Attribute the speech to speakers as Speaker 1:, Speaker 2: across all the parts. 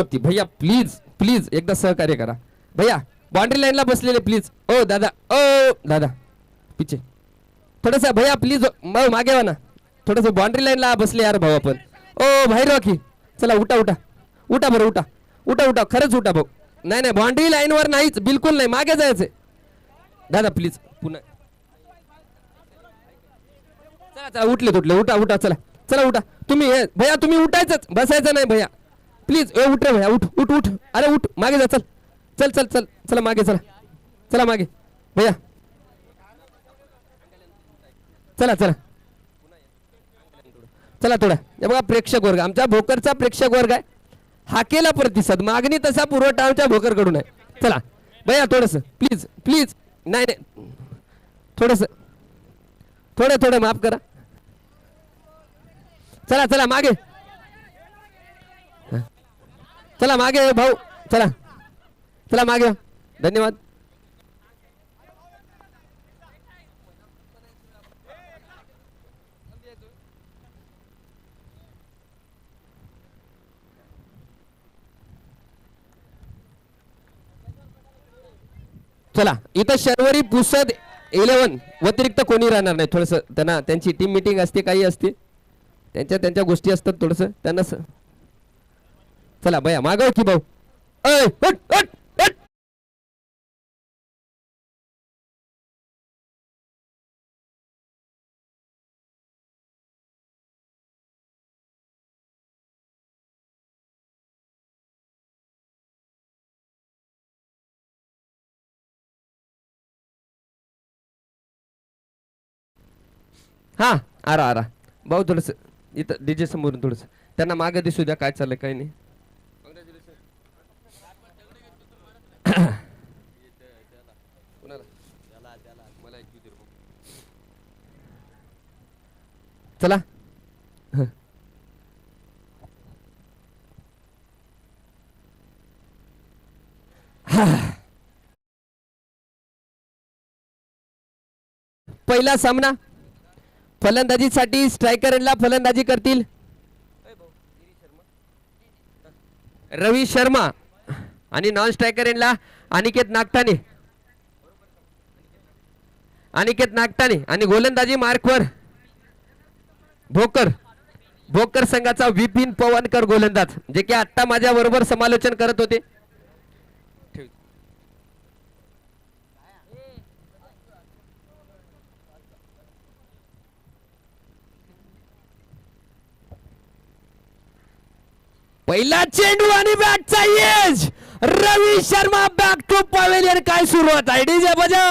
Speaker 1: वरती भैया please please एकदा सहकार्य करा भैया बाउंड्री लाईनला बसलेले प्लीज ओ दादा पिछे थोडस भैया प्लीज मागे वा ना थोडस बाउंड्री लाईनला बसले यार भाऊ आपण ओ बाहेर राखी चला उठा उठा उठा बरं उठा उठा उठा खरंच उठा भाऊ नाही नाही बाउंड्री लाईनवर नाहीच बिलकुल नाही मागे जायचंय दादा प्लीज पुन्हा चला चला उठले तुटले उठा उठा चला चला उठा तुम्ही भैया तुम्ही उठायचंच बसायचं नाही भैया प्लीज उठ रे भैया उठ उठ उठ अरे उठ मागे जा चल चल चल चल चला मागे चला चला मागे भैया चला चला चला थोडा हे बघा प्रेक्षक वर्ग आमच्या भोकरचा प्रेक्षक वर्ग आहे हाकेला प्रतिसाद मागणी तसा पुरवठा आमच्या भोकरकडून आहे चला भैया थोडस प्लीज प्लीज नाही नाही थोडस थोडं थोडं माफ करा चला चला मागे चला मागे भाऊ चला चला मागे धन्यवाद चला इथं शर्वरी पुसद 11 व्यतिरिक्त कोणी राहणार नाही थोडस त्यांना त्यांची टीम मीटिंग असते काही असते त्यांच्या गोष्टी असतात थोडस त्यांना चला भैया मागव की भाऊ हा आरा आरा भाऊ थोडस इथं डीजे समोरून थोडस त्यांना मागे दिसू द्या काय चाललंय काही नाही चला पहिला सामना फलंदाजीसाठी स्ट्रायकरला फलंदाजी करतील रवी शर्मा आणि नॉन स्ट्रायकरला अनिकेत नागटाने आणि गोलंदाजी मार्कवर भोकर संघाचा विपिन पवनकर गोलंदाज जे की आता माझ्या बरोबर समालोचन करत होते पहिला चेंडू आणि बॅटचा येज रवी शर्मा बॅक टू पवेलियन काय सुरुवात आहे डीजे बजाव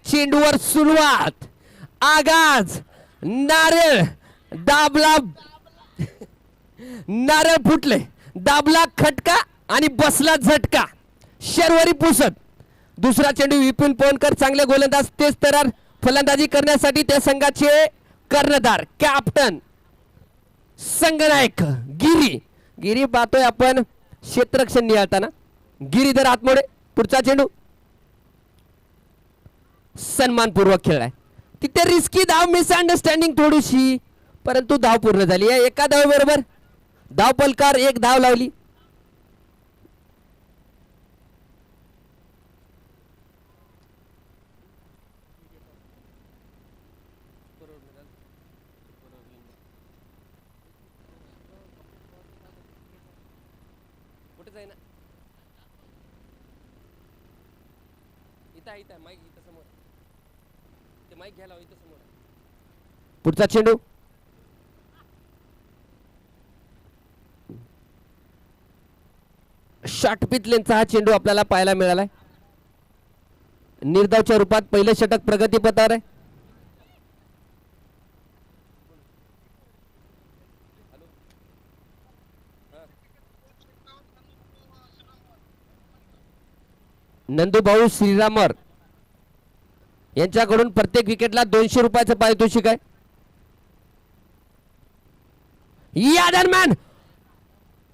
Speaker 1: चेंडूवर सुरुवात आगाज नारळ फुटले दाबला खटका आणि बसला झटका शर्वरी पुसद दुसरा चेंडू विपुल पवनकर चांगले गोलंदाज तेच तरार फलंदाजी करण्यासाठी त्या संघाचे कर्णधार कॅप्टन संघनायक गिरी पाहतोय आपण क्षेत्ररक्षण निहाळताना गिरीधर आतमोडे पुढचा चेंडू सन्मानपूर्वक खेळलाय तिथे रिस्की धाव मिसअंडरस्टँडिंग थोडीशी परंतु धाव पूर्ण झाली आहे एका धाव बरोबर धाव पलकार एक धाव लावली इथं माईक इथं समोर ते माईक घ्यायला इथं समोर पुढचा चेंडू शॉर्ट पिच लेनचा हा चेंडू आपल्याला पाहायला मिळालाय. निर्धावच्या रूपात पहिलं षटक प्रगतीपथावर आहे. नंदूभाऊ श्रीरामर यांच्याकडून प्रत्येक विकेटला 200 रुपयाचं पारितोषिक आहे. या दरम्यान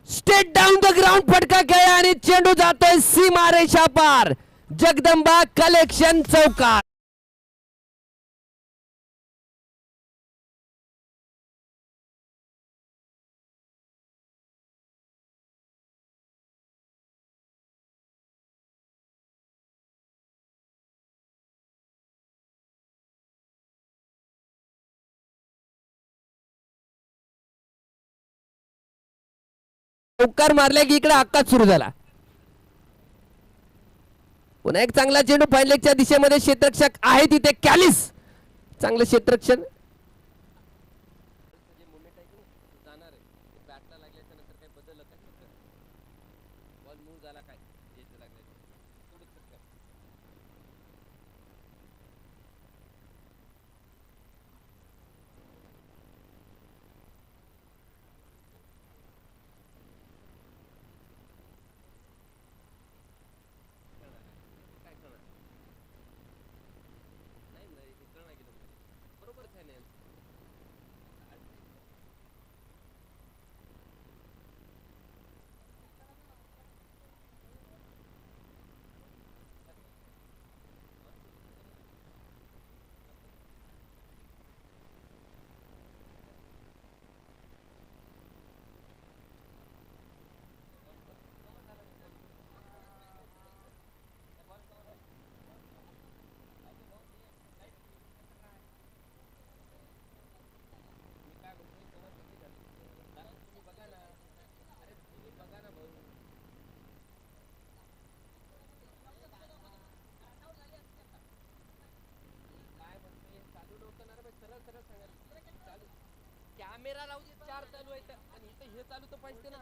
Speaker 1: स्टेट डाऊन द ग्राउंड फटका खेळा आणि चेंडू जातोय सीमारेषा पार. जगदंबा कलेक्शन चौकार. चौकार मारल्या की इकडे हक्काच सुरू झाला. पुन्हा एक चांगला चेंडू फायलेगच्या दिशेमध्ये क्षेत्ररक्षक आहे तिथे कॅलिस चांगलं क्षेत्ररक्षण. कॅमेरा लावू दे 4 चालू आहे आणि इथं हे चालू तर पाहिजे ना.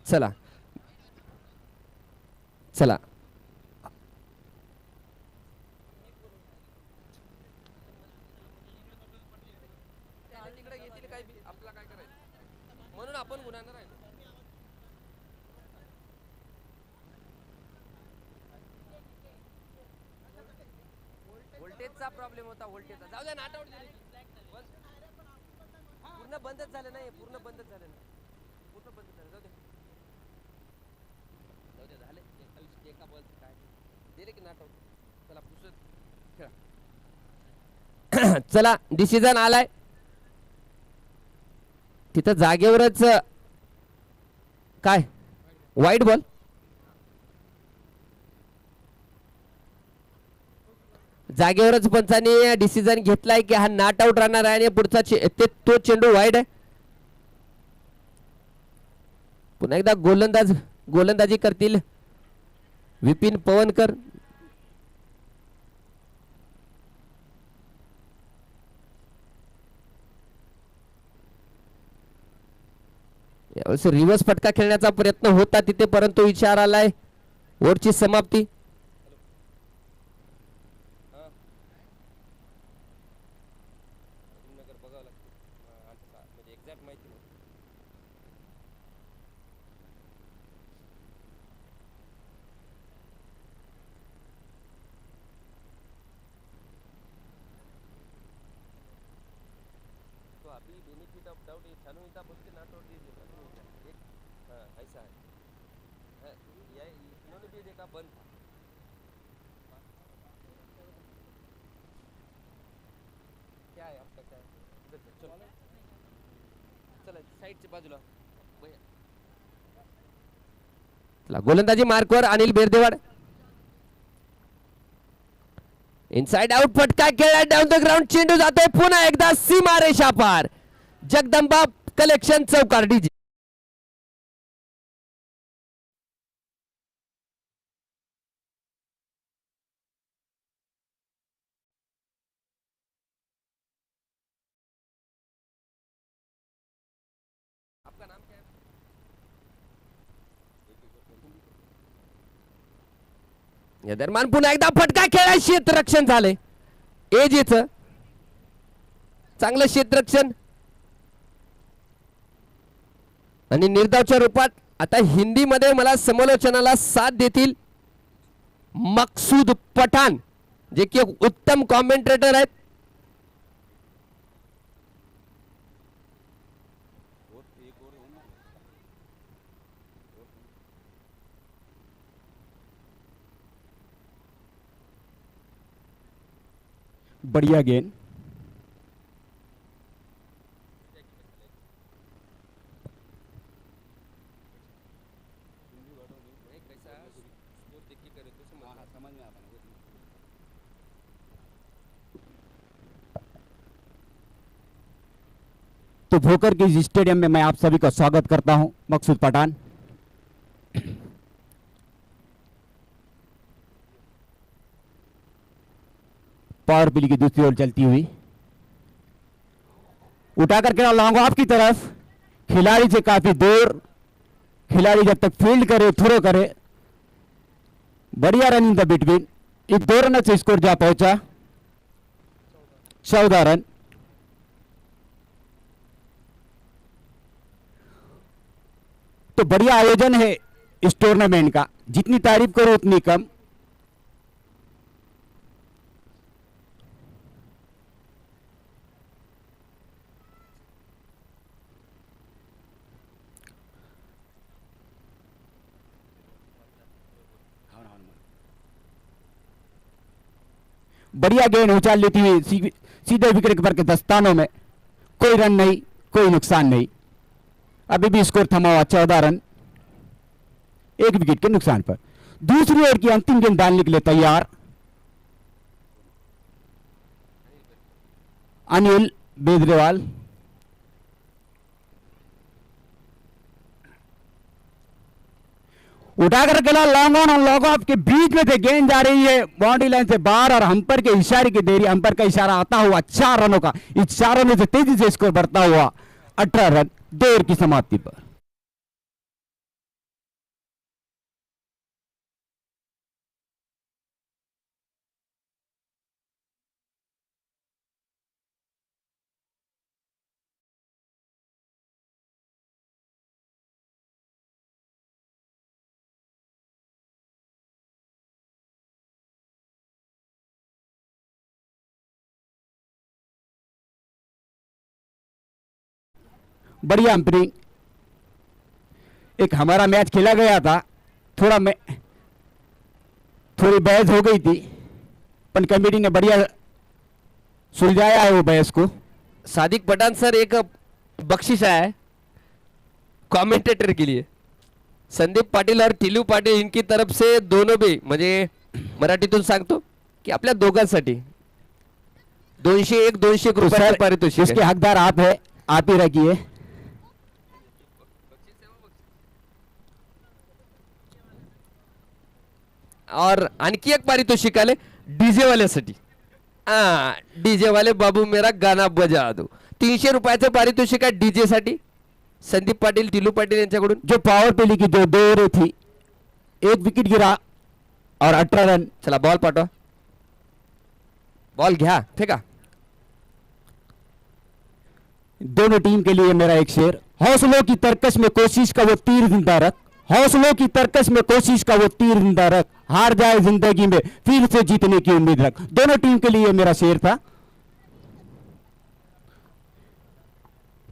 Speaker 1: चला चला म्हणून आपण गुन्हागार आहे. व्होल्टेजचा प्रॉब्लेम होता. व्होल्टेजचा जाऊ द्या नाट आउट पूर्ण बंदच झालं नाही. पूर्ण बंदच झालं नाही. पूर्ण बंद झालं. जाऊ दे जाऊ दे झाले. एका बॉल काय दिले की नाट आउट. चला पुढचं खेळा. चला डिसिजन आलाय. तिथं जागेवरच काय वाईट बॉल. जागेवरच पंचांनी डिसिजन घेतलाय की हा नॉट आउट राहणार आहे आणि पुढचा तो चेंडू वाईड आहे. पुन्हा एकदा गोलंदाजी करतील विपिन पवनकर. रिव्हर्स फटका खेळण्याचा प्रयत्न होता तिथे, परंतु इशारा आलाय ओव्हरची समाप्ती. गोलंदाजी मार्कवर अनिल बेरदेवाड. इनसाइड आउट फटका खेळला डाऊन द ग्राउंड. चेंडू जातोय पुन्हा एकदा सीमारेषा पार. जगदंबा कलेक्शन चौकार डीजे. या दरम्यान पुन्हा एकदा फटका खेळा. क्षेत्ररक्षण झाले एजीच. चांगलं क्षेत्ररक्षण आणि निर्धावच्या रूपात आता हिंदीमध्ये मला समालोचनाला साथ देतील मकसूद पठाण, जे की एक उत्तम कॉमेंटेटर आहेत.
Speaker 2: बढ़िया गेंद. तो भोकर के इस स्टेडियम में मैं आप सभी का स्वागत करता हूं. मकसूद पठान. पावर प्ले की दूसरी ओर चलती हुई उठाकर खेला लॉन्ग ऑफ की तरफ. खिलाड़ी से काफी दूर. खिलाड़ी जब तक फील्ड करे थ्रो करे. बढ़िया रन इन द बिटवीन. एक 2 रन से स्कोर जा पहुंचा. 14 रन. तो बढ़िया आयोजन है इस टूर्नामेंट का. जितनी तारीफ करो उतनी कम. बढ़िया गेंद उछाल लेती हुई सीधे विकेट पर के दस्तानों में. कोई रन नहीं, कोई नुकसान नहीं. अभी भी स्कोर थमा हुआ 14 रन 1 विकेट के नुकसान पर. दूसरी ओवर की अंतिम गेंद डालने के लिए तैयार अनिल बेदरेवाल. उठाकर खेला लॉन्ग ऑन और लॉन्ग ऑफ के बीच में से गेंद जा रही है बाउंड्री लाइन से बाहर और हम्पर के इशारे की देरी. हम्पर का इशारा आता हुआ 4 रनों का. इस 4 रनों से तेजी से स्कोर बढ़ता हुआ 18 रन 2 ओवर की समाप्ति पर. बढ़िया अंपायरिंग. एक हमारा मैच खेला गया था. थोड़ी बहस हो गई थी, पर कमेटी ने बढ़िया सुलझाया है वो बहस को.
Speaker 1: सादिक पठान सर, एक बख्शिश है कमेंटेटर के लिए. संदीप पाटील और टिलू पाटील इनकी तरफ से दोनों भी, म्हणजे मराठीतून सांगतो की आपल्या दोघांसाठी 200 रुपये पारितोषिक.
Speaker 2: इसके हकदार आप है, आप ही रखिए.
Speaker 1: और आणखी एक पारितोषिक आले डीजे वाल्यासाठी. डीजे वाले बाबू मेरा गाना बजा दो. 300 रुपयाचं पारितोषिक आहे डीजे साठी. संदीप पाटील, टिलू पाटील यांच्याकडून.
Speaker 2: जो पावर प्ले की जो 2 ओव्हर थी, 1 विकेट गिरा और 18 रन.
Speaker 1: चला बॉल पाठवा, बॉल घ्या, फेका.
Speaker 2: दोनों टीम के लिए मेरा एक शेर. हौसलों की तरकश में कोशिश का वो तीर जिंदा रख, हौसलों की तरकश में कोशिश का वो तीर जिंदा रख, हार जाए जिंदगी में फिर से जीतने की उम्मीद रख. दोनों टीम के लिए मेरा शेर था.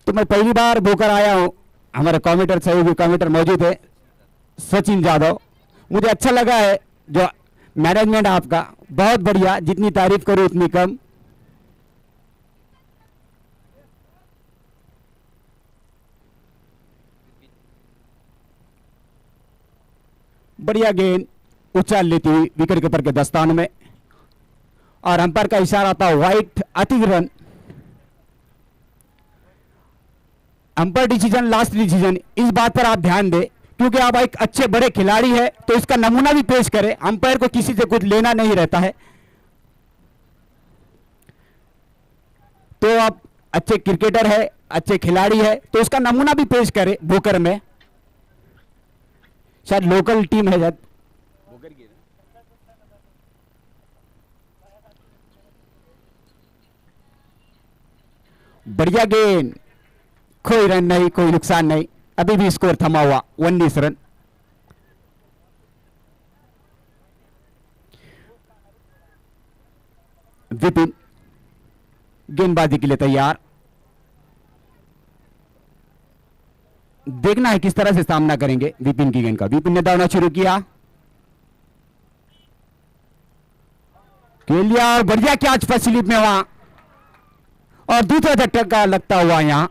Speaker 2: तो मैं पहली बार भोकर आया हूं. हमारे कमेंटर सहयोगी कमेंटर मौजूद है सचिन यादव. मुझे अच्छा लगा है जो मैनेजमेंट आपका, बहुत बढ़िया. जितनी तारीफ करूं उतनी कम. बढ़िया गेंद उछाल लेती हुई विकेट कीपर के दस्तान में और अंपायर का इशारा था वाइट, अति run. Umpire decision last decision. इस बात पर आप ध्यान दें क्योंकि आप एक अच्छे बड़े खिलाड़ी है तो इसका नमूना भी पेश करें. अंपायर को किसी से कुछ लेना नहीं रहता है. तो आप अच्छे क्रिकेटर है, अच्छे खिलाड़ी है तो उसका नमूना भी पेश करें. भोकर में शायद लोकल टीम है शायद. बढ़िया गेंद, कोई रन नहीं, कोई नुकसान नहीं. अभी भी स्कोर थमा हुआ 19 रन. विपिन गेंदबाजी के लिए तैयार. देखना है किस तरह से सामना करेंगे विपिन की गेंद का. विपिन ने दौड़ना शुरू किया, खेल लिया और बढ़िया कैच फर्स्ट स्लिप में वहां और दूसरा झटका लगता हुआ यहां.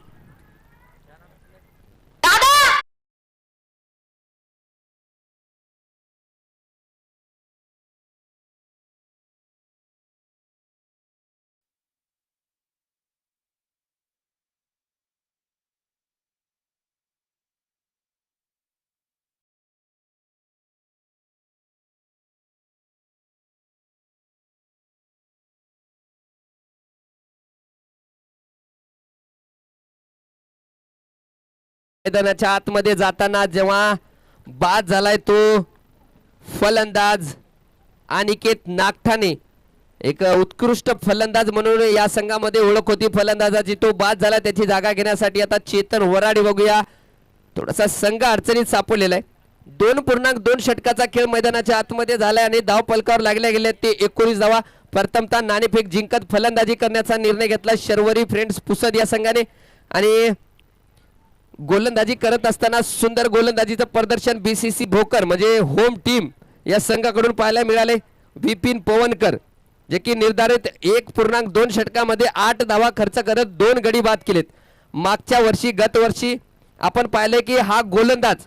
Speaker 1: मैदानाच्या आतमध्ये जाताना जेव्हा बाद झालाय तो फलंदाज अनिकेत नागठाणे, एक उत्कृष्ट फलंदाज म्हणून या संघामध्ये ओळख होती फलंदाजाची, तो बाद झाला. त्याची जागा घेण्यासाठी आता चेतन वराडे बघूया. थोडासा संघ अडचणीत सापडलेला आहे. 2.2 षटकाचा खेळ मैदानाच्या आतमध्ये झालाय आणि धाव पलकावर लागल्या गेल्या ते 19 धावा. प्रथमतः नाणेफेक जिंकत फलंदाजी करण्याचा निर्णय घेतला शर्वरी फ्रेंड्स पुसद या संघाने आणि गोलंदाजी करत असताना सुंदर गोलंदाजीचं प्रदर्शन बीसीसी भोकर म्हणजे होम टीम या संघाकडून पाहायला मिळाले. विपिन पवनकर जे की निर्धारित 1.2 षटकामध्ये 8 धावा खर्च करत 2 गडी बाद केलेत. मागच्या वर्षी गत वर्षी आपण पाहिले की हा गोलंदाज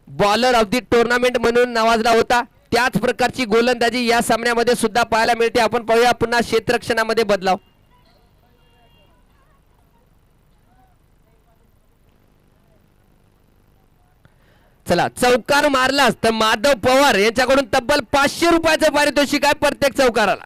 Speaker 1: बॉलर ऑफ द टुर्नामेंट म्हणून नावाजला होता. त्याच प्रकारची गोलंदाजी या सामन्यामध्ये सुद्धा पाहायला मिळते. आपण पाहूया पुन्हा क्षेत्ररक्षणामध्ये बदलाव. चला चौकार मारलास तर माधव पवार यांच्याकडून तब्बल 500 रुपयाचं पारितोषिक आहे प्रत्येक चौकाराला.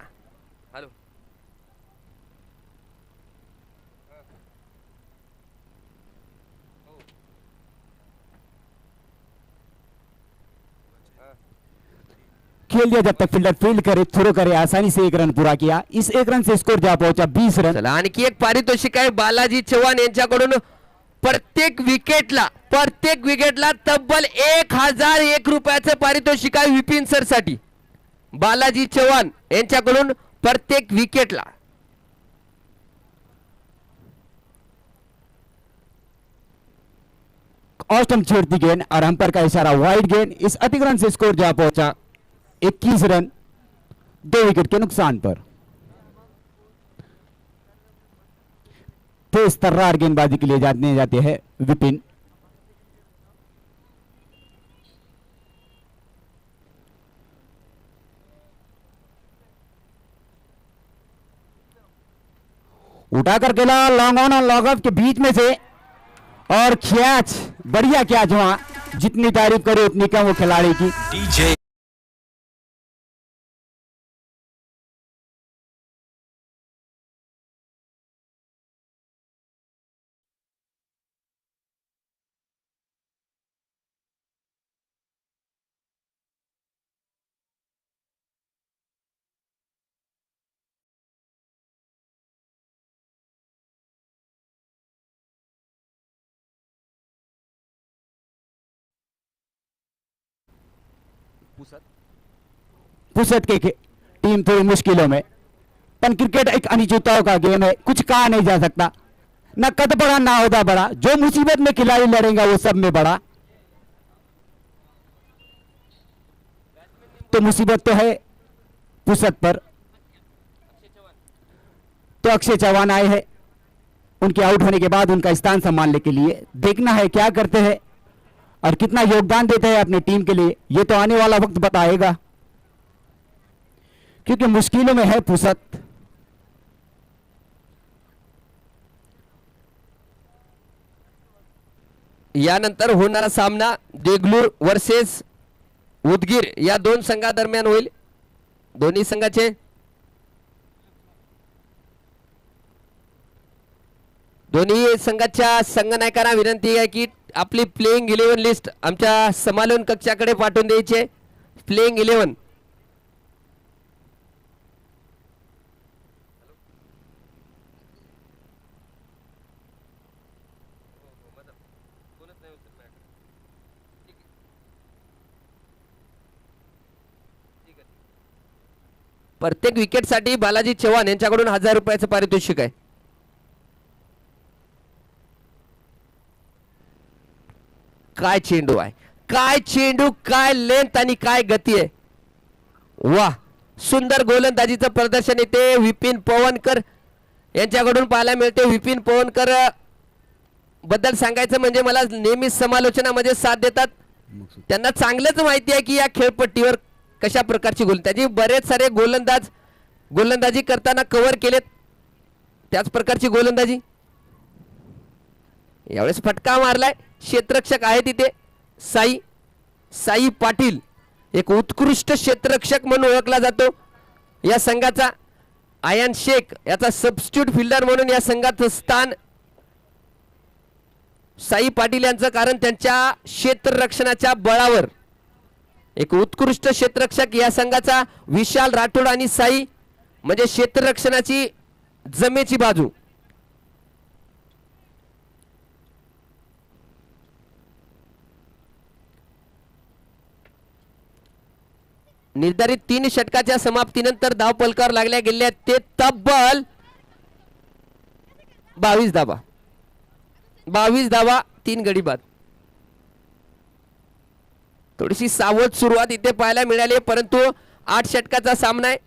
Speaker 2: खेल दिया जब तक फील्डर फील्ड करे, थ्रो करे, आसानी से 1 रन पूरा किया. इस 1 रन से स्कोर जा पहुंचा 20 रन.
Speaker 1: चला आणखी एक पारितोषिक आहे बालाजी चव्हाण यांच्याकडून. प्रत्येक विकेटला तब्बल 1001 रुपयाचं पारितोषिक आहे विपिन सर साठी. बालाजी चव्हाण यांच्याकडून प्रत्येक विकेटला.
Speaker 2: ऑस्टम छेड़ती गेंद और अंपायर का इशारा वाइड गेंद. इस अतिक्रमण से स्कोर जा पहुंचा 21 रन 2 विकेट के नुकसान पर. तेज तर्रार गेंदबाजी के लिए जाते हैं विपिन. उठाकर खेला लॉन्ग ऑन और लॉन्ग ऑफ के बीच में से और कैच, बढ़िया कैच. वहां जितनी तारीफ करे उतनी कम वो खिलाड़ी की. पुसद के टीम थोड़ी मुश्किलों में, पर क्रिकेट एक अनिश्चितताओं का गेम है, कुछ कहा नहीं जा सकता। ना कद बड़ा ना ओहदा बड़ा, जो मुसीबत में खिलाड़ी लड़ेगा वो सब में बड़ा। तो मुसीबत तो है पुसद पर। तो अक्षय चौहान आए हैं उनके आउट होने के बाद उनका स्थान संभालने के लिए। देखना है क्या करते हैं और कितना योगदान देते हैं अपनी टीम के लिए, ये तो आने वाला वक्त बताएगा, क्योंकि मुश्किलों में है पुसद।
Speaker 1: यानंतर होणारा सामना देगलूर वर्सेस उदगीर या दोन संघादरम्यान होईल. दोन्ही संघाचे दोन्ही संघाच्या संघनायकांना विनंती आहे की आपली प्लेइंग 11 लिस्ट आमच्या समालोचन कक्षाकडे पाठवून द्यायचे. प्लेइंग 11 प्रत्येक विकेटसाठी बालाजी चव्हाण यांच्याकडून 1000 रुपयाचं पारितोषिक आहे. काय चेंडू आहे, काय चेंडू, काय लेंथ आणि काय गती आहे. वाह, सुंदर गोलंदाजीचं प्रदर्शन येते विपिन पवनकर यांच्याकडून पाहायला मिळते. विपिन पवनकर बद्दल सांगायचं म्हणजे मला नेहमीच समालोचनामध्ये साथ देतात. त्यांना चांगलंच माहिती आहे की या खेळपट्टीवर कशा प्रकारची गोलंदाजी, बरेच सारे गोलंदाजी करताना कव्हर केलेत, त्याच प्रकारची गोलंदाजी. यावेळेस फटका मारलाय. क्षेत्ररक्षक आहे तिथे साई पाटील, एक उत्कृष्ट क्षेत्ररक्षक म्हणून ओळखला जातो या संघाचा. आयन शेख याचा सबस्टिट्यूट फिल्डर म्हणून या संघाचं स्थान साई पाटील यांचं, कारण त्यांच्या क्षेत्ररक्षणाच्या बळावर एक उत्कृष्ट क्षेत्ररक्षक या संघाचा. विशाल राठोड आणि साई म्हणजे क्षेत्ररक्षणाची जमेची बाजू. निर्धारित 3 षटकाच्या समाप्तीनंतर धाव फलकावर लागल्या गेल्या ते तब्बल 22 धावा. 22 धावा, 3 गडी बाद. थोडीशी सावध सुरुवात इथे पाहायला मिळाली, परंतु 8 षटकाचा सामना आहे.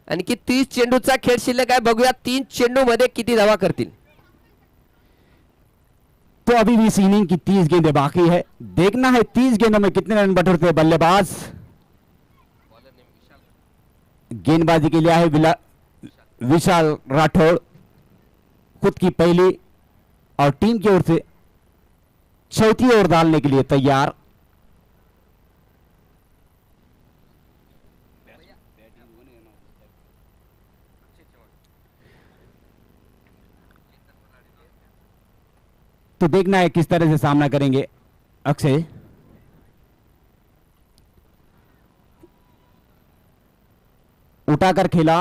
Speaker 1: आणखी 30 चेंडूचा खेळ शिल्लक आहे. बघूया 3 चेंडू मध्ये किती धावा करतील.
Speaker 2: तो अभी भी इस इनिंग की 30 गेंदें बाकी है, देखना है 30 गेंदों में कितने रन बटोरते हैं बल्लेबाज। गेंदबाजी के लिए आए विशाल राठौड़, खुद की पहली और टीम की ओर से चौथी ओवर डालने के लिए तैयार। तो देखना है किस तरह से सामना करेंगे अक्षय। उठाकर खेला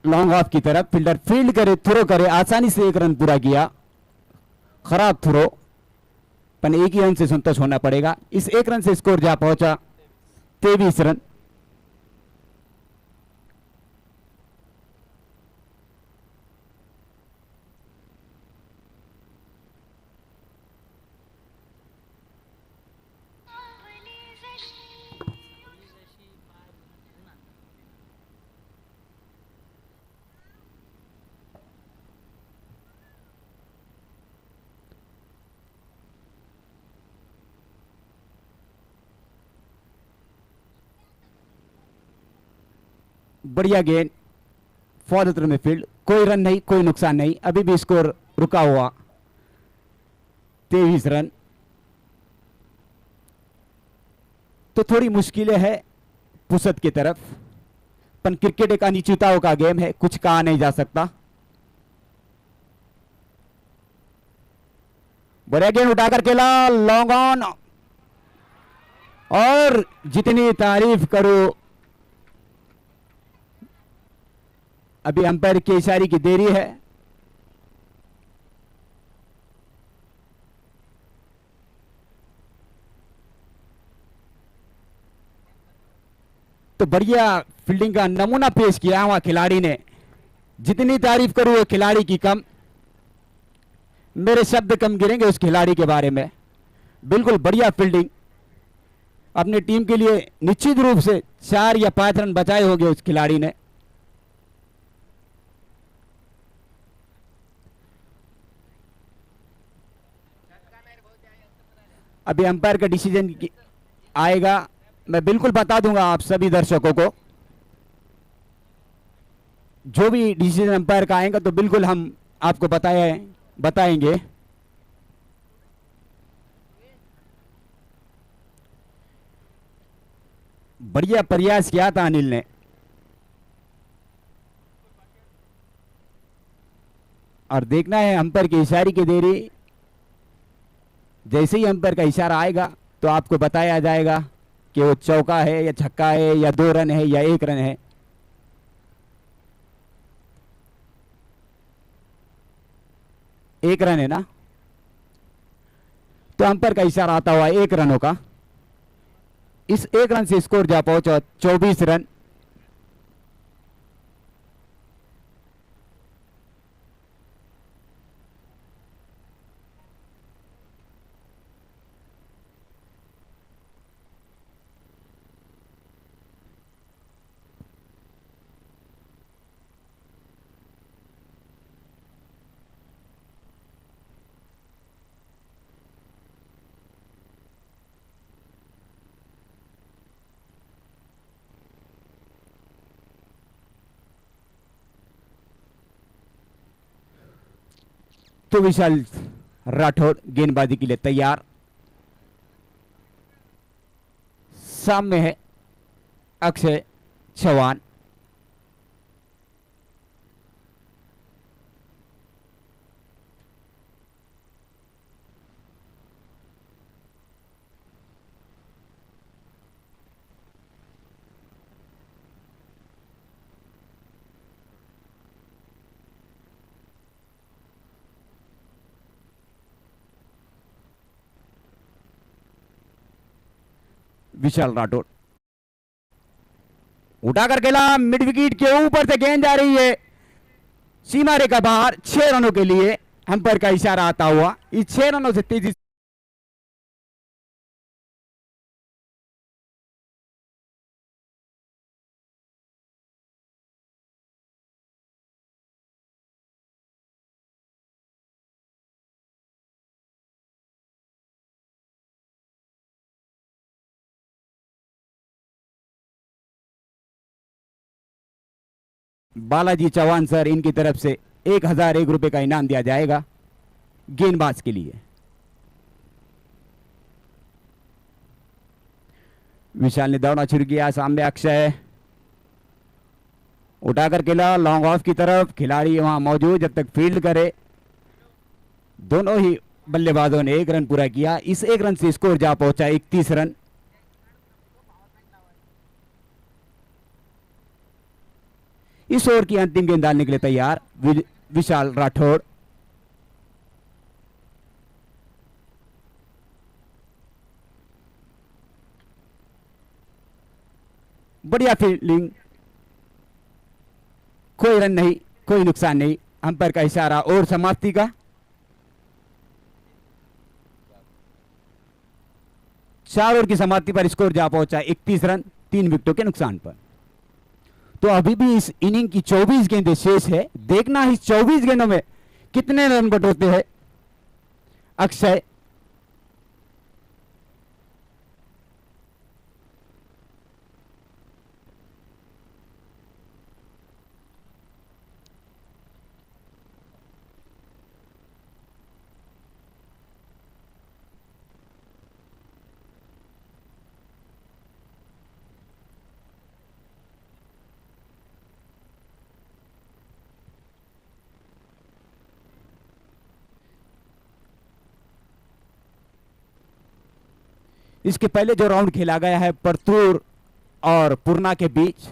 Speaker 2: लॉन्ग ऑफ की तरफ, फील्डर फील्ड करे, थ्रो करे, आसानी से 1 रन पूरा किया। खराब थ्रो, पर 1 ही रन से संतोष होना पड़ेगा। इस 1 रन से स्कोर जा पहुंचा 23 रन। बढ़िया गेंद फॉर द में फील्ड, कोई रन नहीं, कोई नुकसान नहीं, अभी भी स्कोर रुका हुआ 23 रन। तो थोड़ी मुश्किलें है पुसद की तरफ, पर क्रिकेट एक अनिश्चितताओं का गेम है, कुछ कहा नहीं जा सकता। बढ़िया गेंद उठाकर खेला लॉन्ग ऑन, और जितनी तारीफ करो अभी अंपायर के इशारे की देरी है। तो बढ़िया फील्डिंग का नमूना पेश किया वहां खिलाड़ी ने। जितनी तारीफ करूं वो खिलाड़ी की कम, मेरे शब्द कम गिरेंगे उस खिलाड़ी के बारे में। बिल्कुल बढ़िया फील्डिंग, अपनी टीम के लिए निश्चित रूप से 4 या 5 रन बचाए होंगे उस खिलाड़ी ने। अभी अंपायर का डिसीजन आएगा, मैं बिल्कुल बता दूंगा आप सभी दर्शकों को। जो भी डिसीजन अंपायर का आएगा तो बिल्कुल हम आपको बताएंगे। बढ़िया प्रयास किया था अनिल ने। और देखना है अंपायर के इशारे की देरी। जैसे ही अंपायर का इशारा आएगा तो आपको बताया जाएगा कि वो चौका है या छक्का है या 2 रन है या 1 रन है। एक रन है ना, तो अंपायर का इशारा आता हुआ 1 रनों का। इस 1 रन से स्कोर जा पहुंचा 24 रन। तो विशाल राठौर गेंदबाजी के लिए तैयार। सामने है अक्षय चौहान। विशाल राठौर उठाकर खेला, मिड विकेट के ऊपर से गेंद जा रही है सीमा रेखा बाहर। 6 रनों के लिए अंपायर का इशारा आता हुआ। इस 6 रनों से तेजी बालाजी चौहान सर, इनकी तरफ से 1001 रुपए का इनाम दिया जाएगा गेंदबाज के लिए। विशाल ने दौड़ना शुरू किया। सामने अक्षय उठाकर खेला लॉन्ग ऑफ की तरफ। खिलाड़ी वहां मौजूद जब तक फील्ड करे। दोनों ही बल्लेबाजों ने 1 रन पूरा किया। इस 1 रन से स्कोर जा पहुंचा 31 रन। इस ओवर की अंतिम गेंद डालने के लिए तैयार विशाल राठौर। बढ़िया फील्डिंग, कोई रन नहीं, कोई नुकसान नहीं। अंपायर का इशारा और समाप्ति का। 4 ओवर की समाप्ति पर स्कोर जा पहुंचा 31 रन 3 विकेटों के नुकसान पर। तो अभी भी इस इनिंग की 24 गेंदें शेष है। देखना इस 24 गेंदों में कितने रन बटोरते हैं अक्षय। इसके पहले जो राउंड खेला गया है परतूर और पूर्णा के बीच,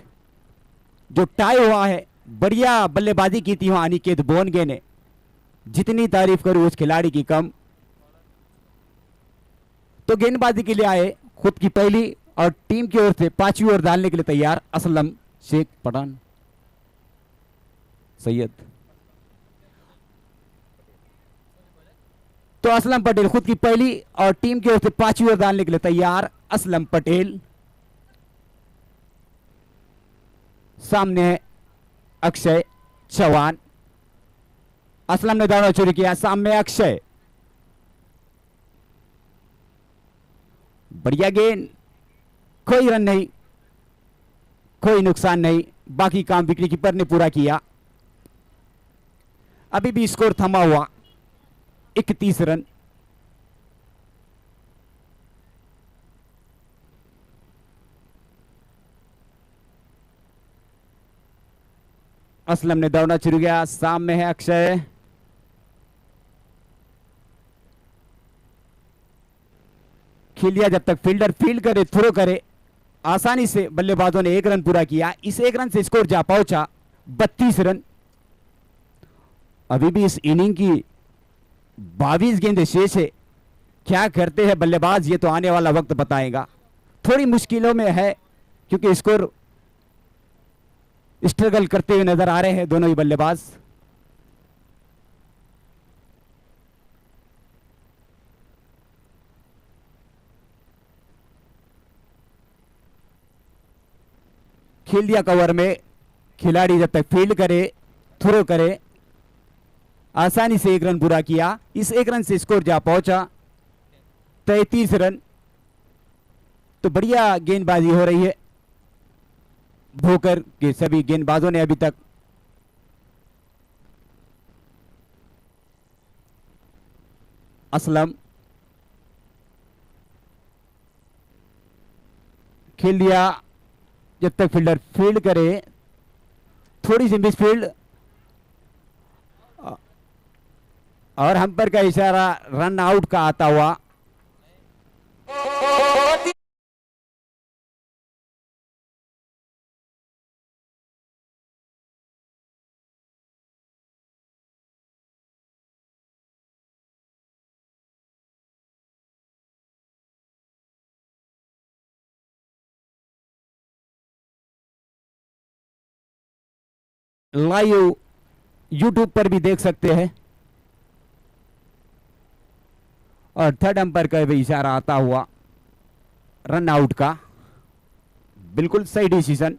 Speaker 2: जो टाई हुआ है, बढ़िया बल्लेबाजी की थी वहां अनिकेत बोनगे ने। जितनी तारीफ करूं उस खिलाड़ी की कम। तो गेंदबाजी के लिए आए खुद की पहली और टीम की ओर से पांचवी ओवर डालने के लिए तैयार असलम शेख पठान सैयद। तो असलम पटेल खुद की पहली और टीम की ओर से पांचवी ओवर डालने के लिए तैयार असलम पटेल। सामने है अक्षय चौहान। असलम ने दौड़ा चोरी किया, सामने अक्षय। बढ़िया गेंद, कोई रन नहीं, कोई नुकसान नहीं, बाकी काम विकेट कीपर ने पूरा किया। अभी भी स्कोर थमा हुआ 31 रन। असलम ने दौड़ना शुरू किया, सामने है अक्षय। खेलिया जब तक फील्डर फील्ड करे, थ्रो करे, आसानी से बल्लेबाजों ने 1 रन पूरा किया। इस 1 रन से स्कोर जा पहुंचा 32 रन। अभी भी इस इनिंग की 22 गेंदें शेष है। क्या करते हैं बल्लेबाज, ये तो आने वाला वक्त बताएगा। थोड़ी मुश्किलों में है क्योंकि स्कोर स्ट्रगल करते हुए नजर आ रहे हैं दोनों ही बल्लेबाज। खेल दिया कवर में, खिलाड़ी जब तक फील्ड करे, थ्रो करे, आसानी से 1 रन पूरा किया। इस 1 रन से स्कोर जा पहुंचा 33 रन। तो बढ़िया गेंदबाजी हो रही है भोकर के सभी गेंदबाजों ने अभी तक। असलम खेल दिया जब तक फील्डर फील्ड करे, थोड़ी सी मिस फील्ड और हम्पर का इशारा रन आउट का आता हुआ। लाइव यूट्यूब पर भी देख सकते हैं। और थर्ड अंपायर का भी इशारा आता हुआ रन आउट का। बिल्कुल सही डिसीजन।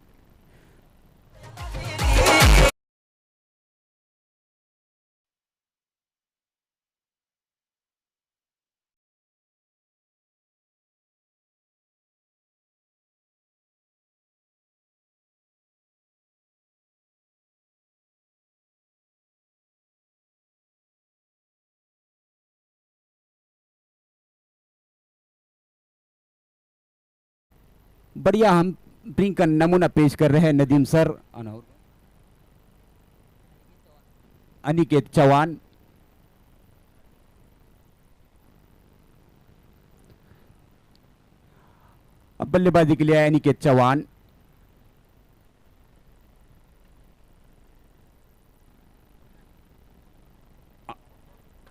Speaker 2: बढ़िया हम प्रिंक का नमूना पेश कर रहे हैं नदीम सर, अनिकेत चौहान। अब बल्लेबाजी के लिए आए अनिकेत चौहान।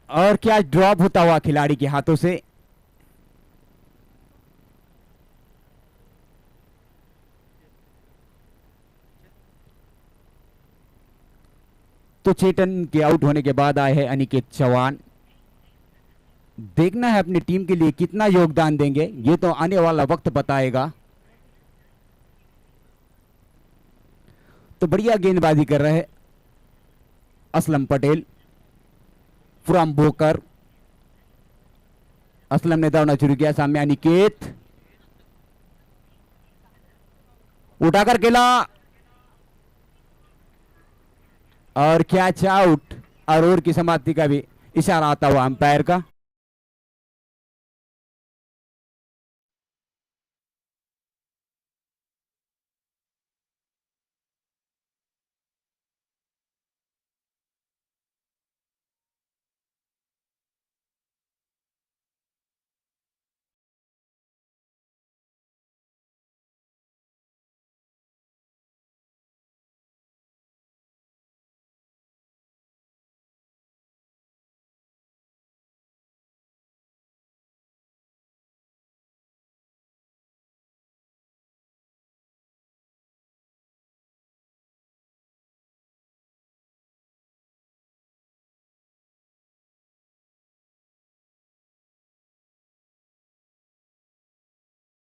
Speaker 2: और क्या ड्रॉप होता हुआ खिलाड़ी के हाथों से। तो चेतन के आउट होने के बाद आए हैं अनिकेत चौहान। देखना है अपनी टीम के लिए कितना योगदान देंगे, ये तो आने वाला वक्त बताएगा। तो बढ़िया गेंदबाजी कर रहे हैं असलम पटेल फ्रॉम भोकर। असलम ने दौड़ना शुरू किया, सामने अनिकेत उठाकर खेला और कैच आउट। और ओवर की समाप्ति का भी इशारा आता हुआ अंपायर का।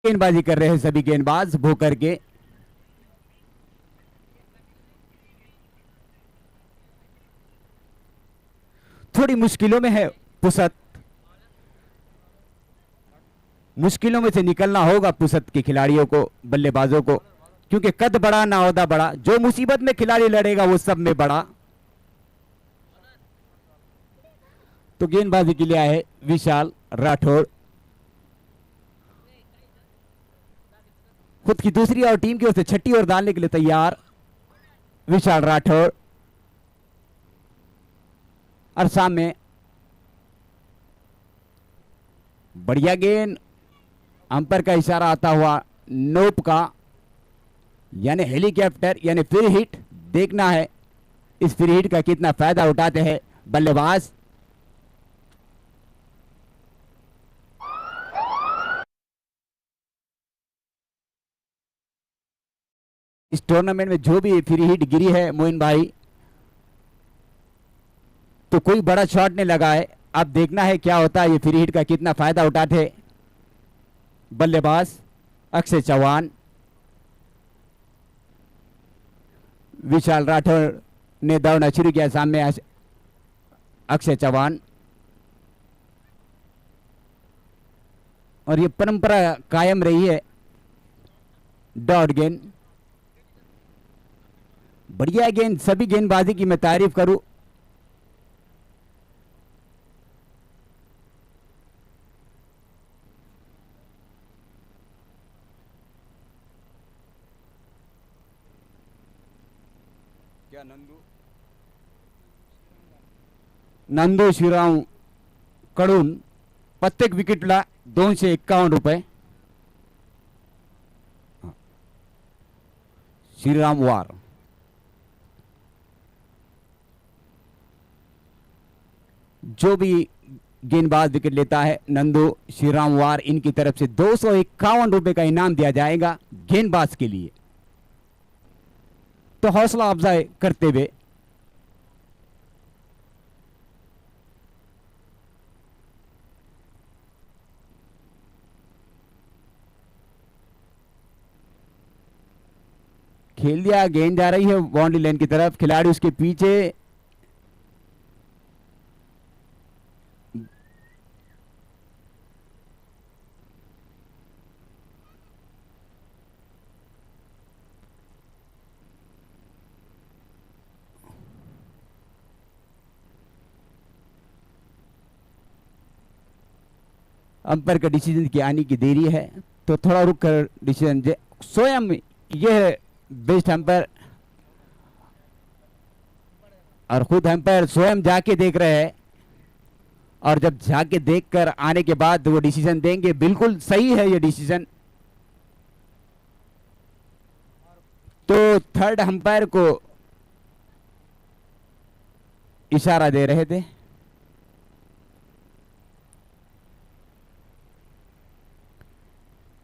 Speaker 2: गेंदबाजी कर रहे हैं सभी गेंदबाज भो करके। थोड़ी मुश्किलों में है पुसत, मुश्किलों में से निकलना होगा पुसत के खिलाड़ियों को, बल्लेबाजों को, क्योंकि कद बड़ा ना ओहदा बड़ा, जो मुसीबत में खिलाड़ी लड़ेगा वो सब में बड़ा। तो गेंदबाजी के लिए आए विशाल राठौड़, खुद की दूसरी और टीम की ओर से छठी ओर डालने के लिए तैयार विशाल राठौड़। और सामने बढ़िया गेंद, अंपायर का इशारा आता हुआ नोप का, यानी हेलीकॉप्टर यानी फ्री हिट। देखना है इस फ्री हिट का कितना फायदा उठाते हैं बल्लेबाज। इस टूर्नामेंट में जो भी फ्री हिट गिरी है मोइन भाई, तो कोई बड़ा शॉट नहीं लगा है। अब देखना है क्या होता है, ये फ्री हिट का कितना फायदा उठाते बल्लेबाज अक्षय चौहान। विशाल राठौर ने दौड़ना शुरू किया, सामने अक्षय चौहान। और ये परंपरा कायम रही है डॉट गेंद, बढ़िया गेंद। सभी गेंदबाजी की मैं तारीफ करूं, क्या नंदू श्रीराम कडून प्रत्येक विकेटला 251 रुपये। श्रीराम वार जो भी गेंदबाज विकेट लेता है, नंदू श्रीराम वार, इनकी तरफ से 251 रुपए का इनाम दिया जाएगा गेंदबाज के लिए। तो हौसला अफजाई करते हुए खेल दिया, गेंद जा रही है बाउंड्री लाइन की तरफ, खिलाड़ी उसके पीछे। अंपायर का डिसीजन की आने की देरी है, तो थोड़ा रुक कर डिसीजन स्वयं यह बेस्ट अंपायर और खुद अंपायर स्वयं जाके देख रहे हैं, और जब जाके देखकर आने के बाद वो डिसीजन देंगे। बिल्कुल सही है ये डिसीजन। तो थर्ड अंपायर को इशारा दे रहे थे।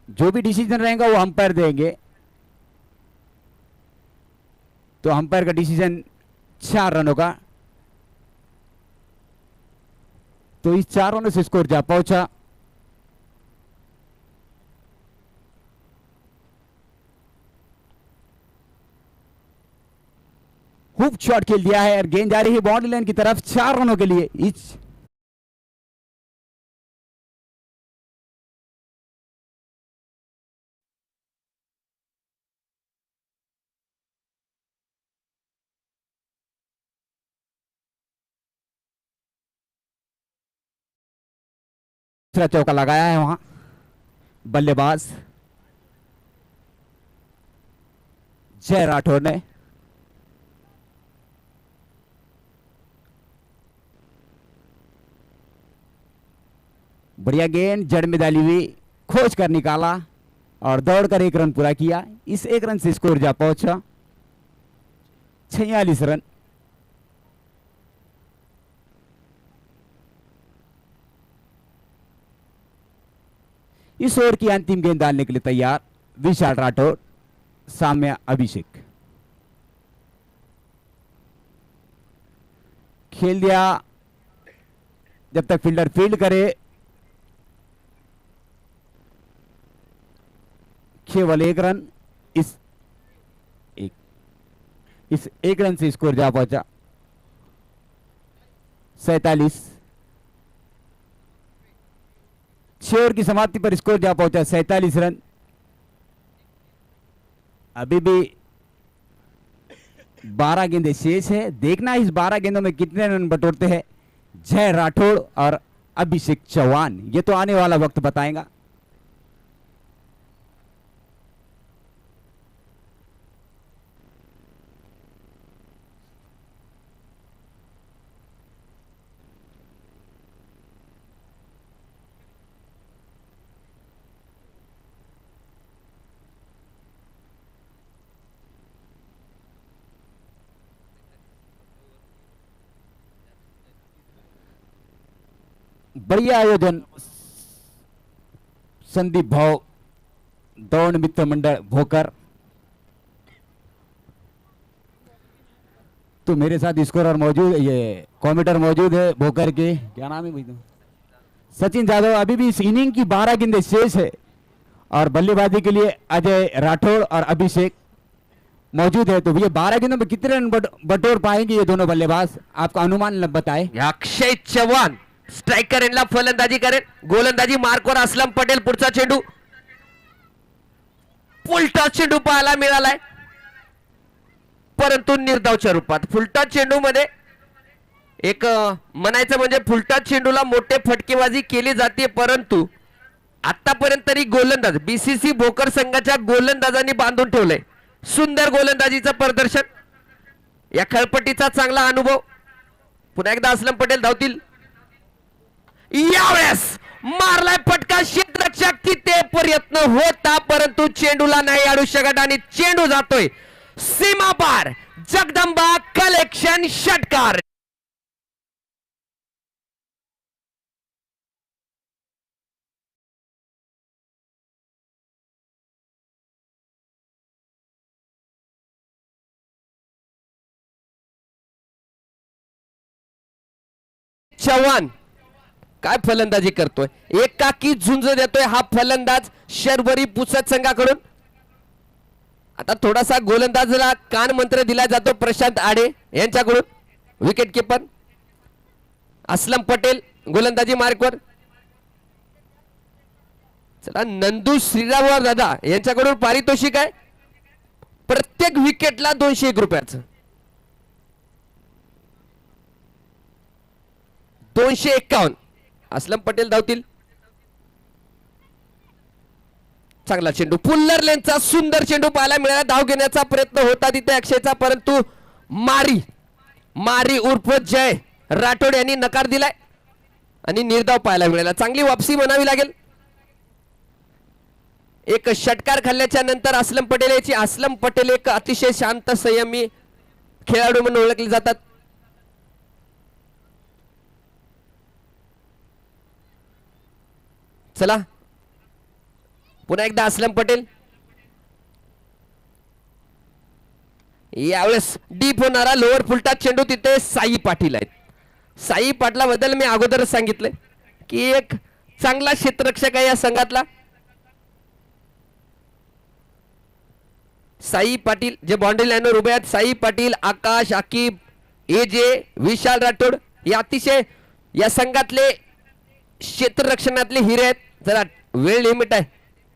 Speaker 2: जो भी डिसीजन रहेगा वो अंपायर देंगे। तो अंपायर का डिसीजन 4 रनों का, तो इस 4 रनों से स्कोर जा पहुंचा। खूब शॉट खेल दिया है और गेंद जा रही है बाउंड्री लाइन की तरफ 4 रनों के लिए। इस दूसरा चौका लगाया है वहां बल्लेबाज जय राठौर ने। बढ़िया गेंद जड़ में डाली हुई, खोज कर निकाला और दौड़कर 1 रन पूरा किया। इस 1 रन से स्कोर जा पहुंचा 46 रन। इस ओवर की अंतिम गेंद डालने के लिए तैयार विशाल राठौर, सामने अभिषेक। खेल दिया, जब तक फील्डर फील्ड करे। केवल एक रन, इस एक रन से स्कोर जा पहुंचा 47। 6 ओवर की समाप्ति पर स्कोर जा पहुंचा 47 रन। अभी भी 12 गेंदें शेष है। देखना इस 12 गेंदों में कितने रन बटोरते हैं जय राठौड़ और अभिषेक चौहान, ये तो आने वाला वक्त बताएगा। बढ़िया आयोजन संदीप भाव दौड़ मित्र मंडल भोकर। तो मेरे साथ स्कोरर मौजूद, ये कॉमेंटर मौजूद है भोकर के, क्या नाम है भाई, सचिन यादव। अभी भी इस इनिंग की 12 गेंदें शेष है और बल्लेबाजी के लिए अजय राठौड़ और अभिषेक मौजूद है। तो ये 12 गेंदों में कितने रन बटोर पाएंगे ये दोनों बल्लेबाज, आपका अनुमान बताए।
Speaker 1: अक्षय चव्हाण स्ट्रायकर यांना फलंदाजी करेल, गोलंदाजी मार्कवर असलम पटेल। पुढचा चेंडू फुलटॉस चेंडू पाहायला मिळालाय, परंतु निर्धावच्या रूपात। फुलटॉस चेंडू मध्ये एक म्हणायचं म्हणजे फुलटॉस चेंडूला मोठे फटकेबाजी केली जाते, परंतु आतापर्यंत तरी गोलंदाज बीसीसी भोकर संघाच्या गोलंदाजांनी बांधून ठेवलंय। सुंदर गोलंदाजीचं प्रदर्शन, या खेळपट्टीचा चांगला अनुभव। पुन्हा एकदा असलम पटेल धावतील, यावेळेस मारलाय फटका क्षेत्ररक्षक, तिथे प्रयत्न होता परंतु चेंडूला नाही अडू शकत आणि चेंडू जातोय सीमा पार। जगदंबा कलेक्शन षटकार। चव्हाण काय फलंदाजी करतोय, एकाकी झुंज देतोय हा फलंदाज शर्वरी पुसद संघाकडून। आता थोडासा गोलंदाजला कान मंत्र दिला जातो प्रशांत आडे यांच्याकडून। विकेट कीपर असलम पटेल गोलंदाजी मार्कवर। चला नंदू श्रीराम दादा यांच्याकडून पारितोषिक आहे प्रत्येक विकेटला 201 रुपयाचं। 251 असलम पटेल धावतील। चांगला चेंडू पुल्लर लेनचा सुंदर चेंडू पाहायला मिळाला। धाव घेण्याचा प्रयत्न होता तिथे अक्षयचा, परंतु मारी उर्फ जय राठोड यांनी नकार दिलाय आणि निर्धाव पाहायला मिळाला। चांगली वापसी म्हणावी लागेल। एक षटकार खाल्ल्याच्या नंतर असलम पटेल याची, असलम पटेल एक अतिशय शांत संयमी खेळाडू म्हणून ओळखले जातात। चला पुन्हा एकदा असलम पटेल, यावेळेस डीप होणारा लोअर फुलटॉस चेंडू, तिथे साई पाटील आहेत। साई पाटलाबद्दल मी अगोदरच सांगितलंय की एक चांगला क्षेत्ररक्षक आहे या संघातला। साई पाटील जे बाउंड्री लाईनवर उभे आहेत, साई पाटील, आकाश, आकिब, एजे, विशाल राठोड हे अतिशय या संघातले क्षेत्ररक्षणातले हिरे आहेत। जरा वेळ लिमिट आहे,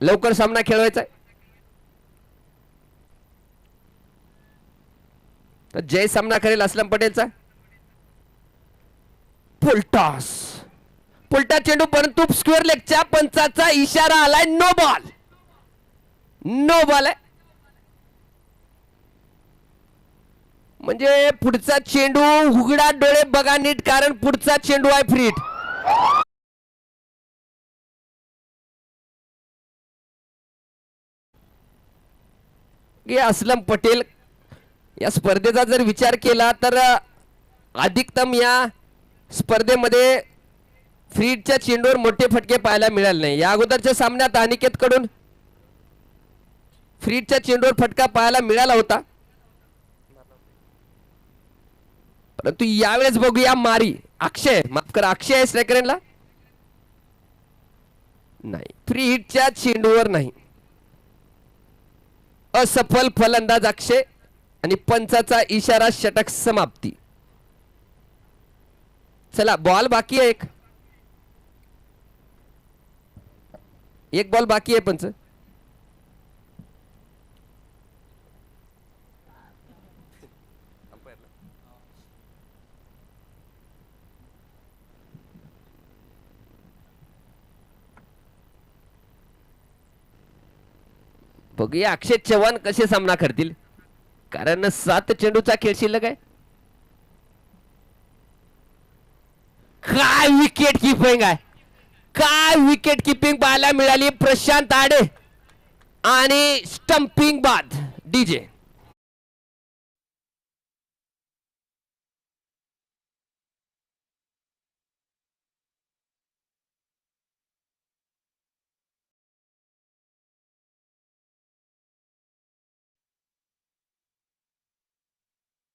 Speaker 1: लवकर सामना खेळवायचा आहे। तर जय सामना करेल असलम पटेलचा। फुलटॉस चेंडू, परंतु स्क्वेअर लेगच्या पंचाचा इशारा आलाय। नो बॉल आहे, म्हणजे पुढचा चेंडू उघडा डोळे बघा नीट, कारण पुढचा चेंडू आहे फ्री हिट। असलम पटेल या स्पर्धेचा जर विचार केला तर अधिकतम या स्पर्धेमध्ये फ्री हिटच्या चेंडूवर मोठे फटके पाहायला मिळाले नाही। या अगोदरच्या सामन्यात अनिकेत कडून फ्री हिटच्या चेंडूवर फटका पाहायला मिळाला होता, परंतु यावेळेस बघूया मारी। अक्षय माफ करा, अक्षय आहे स्ट्रायकरला नाही, फ्री हिटच्या चेंडूवर नाही। असफल फलंदाज अक्षय आणि पंचाचा इशारा, षटक समाप्ती. चला बॉल बाकी आहे, एक बॉल बाकी आहे पंच. बघूया अक्षय चव्हाण कसे सामना करतील, कारण 7 चेंडूचा खेळ शिल्लक आहे. काय विकेट किपिंग आहे, काय विकेट किपिंग पाहायला मिळाली प्रशांत आडे आणि स्टंपिंग बाद डीजे.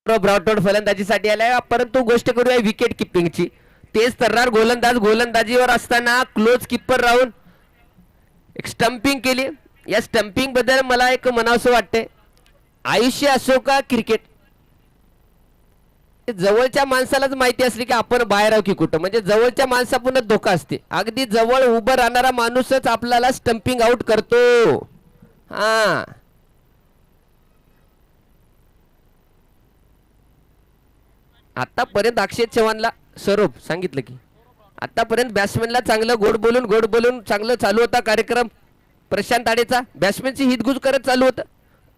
Speaker 1: ब्रॉडटोड फलंदाजीसाठी आलाय, परंतु गोष्ट करूया विकेट किपिंगची. तेच तर्रार गोलंदाज गोलंदाजीवर असताना क्लोज किपर राहून एक स्टंपिंग केली. या स्टंपिंग बद्दल मला एक म्हणावंसं वाटते, आयुष्य असो का क्रिकेट, जवळच्या माणसालाच माहिती असली की आपण बाहेर आहो की कुठं, म्हणजे जवळच्या माणसापूर्णच धोका असते. अगदी जवळ उभं राहणारा माणूसच आपल्याला स्टंपिंग आउट करतो. हा आतापर्यंत अक्षय चव्हाणला स्वरूप सांगितलं की आतापर्यंत बॅट्समॅनला चांगलं गोड बोलून चांगलं चालू होता कार्यक्रम. प्रशांत आडेचा बॅट्समॅनची हितगुज करत चालू होतं,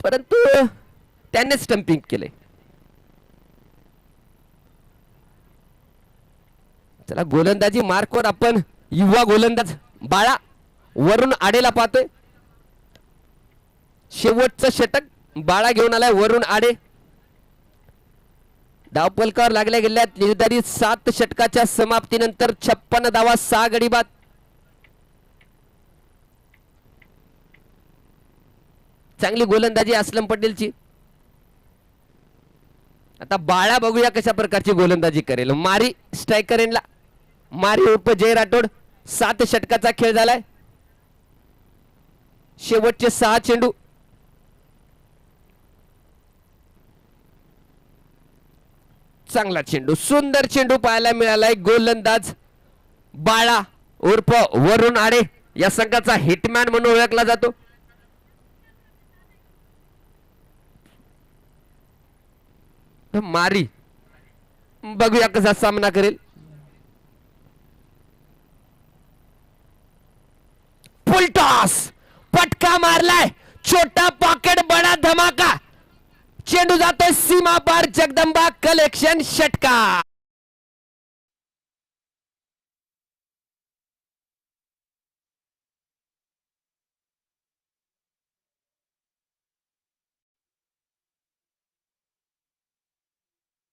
Speaker 1: परंतु त्याने स्टंपिंग केले. चला गोलंदाजी मार्कवर आपण युवा गोलंदाज बाळा वरून आडेला पाहतोय. शेवटचं षटक बाळा घेऊन आलाय वरून आडे. धावपलकावर लागल्या गेल्यात निर्धारित 7 षटकाच्या समाप्तीनंतर 56 धावा, 6 गडी बाद. चांगली गोलंदाजी असलम पटेलची. आता बाळा बघूया कशा प्रकारची गोलंदाजी करेल. मारी स्ट्रायकर एंडला, मारी उर्फ जय राठोड. 7 षटकाचा खेळ झालाय, शेवटचे 6 चेंडू. चांगला चेंडू, सुंदर चेंडू पाहायला मिळालाय. गोलंदाज बाळा उर्फ वरुण आडे या संघाचा हिटमॅन म्हणून ओळखला जातो. मारी बघूया कसा सामना करेल. फुल टॉस, पटका मारलाय, छोटा पॉकेट बडा धमाका. चेंडू जातोय सीमा पार, जगदंबा कलेक्शन षटकार.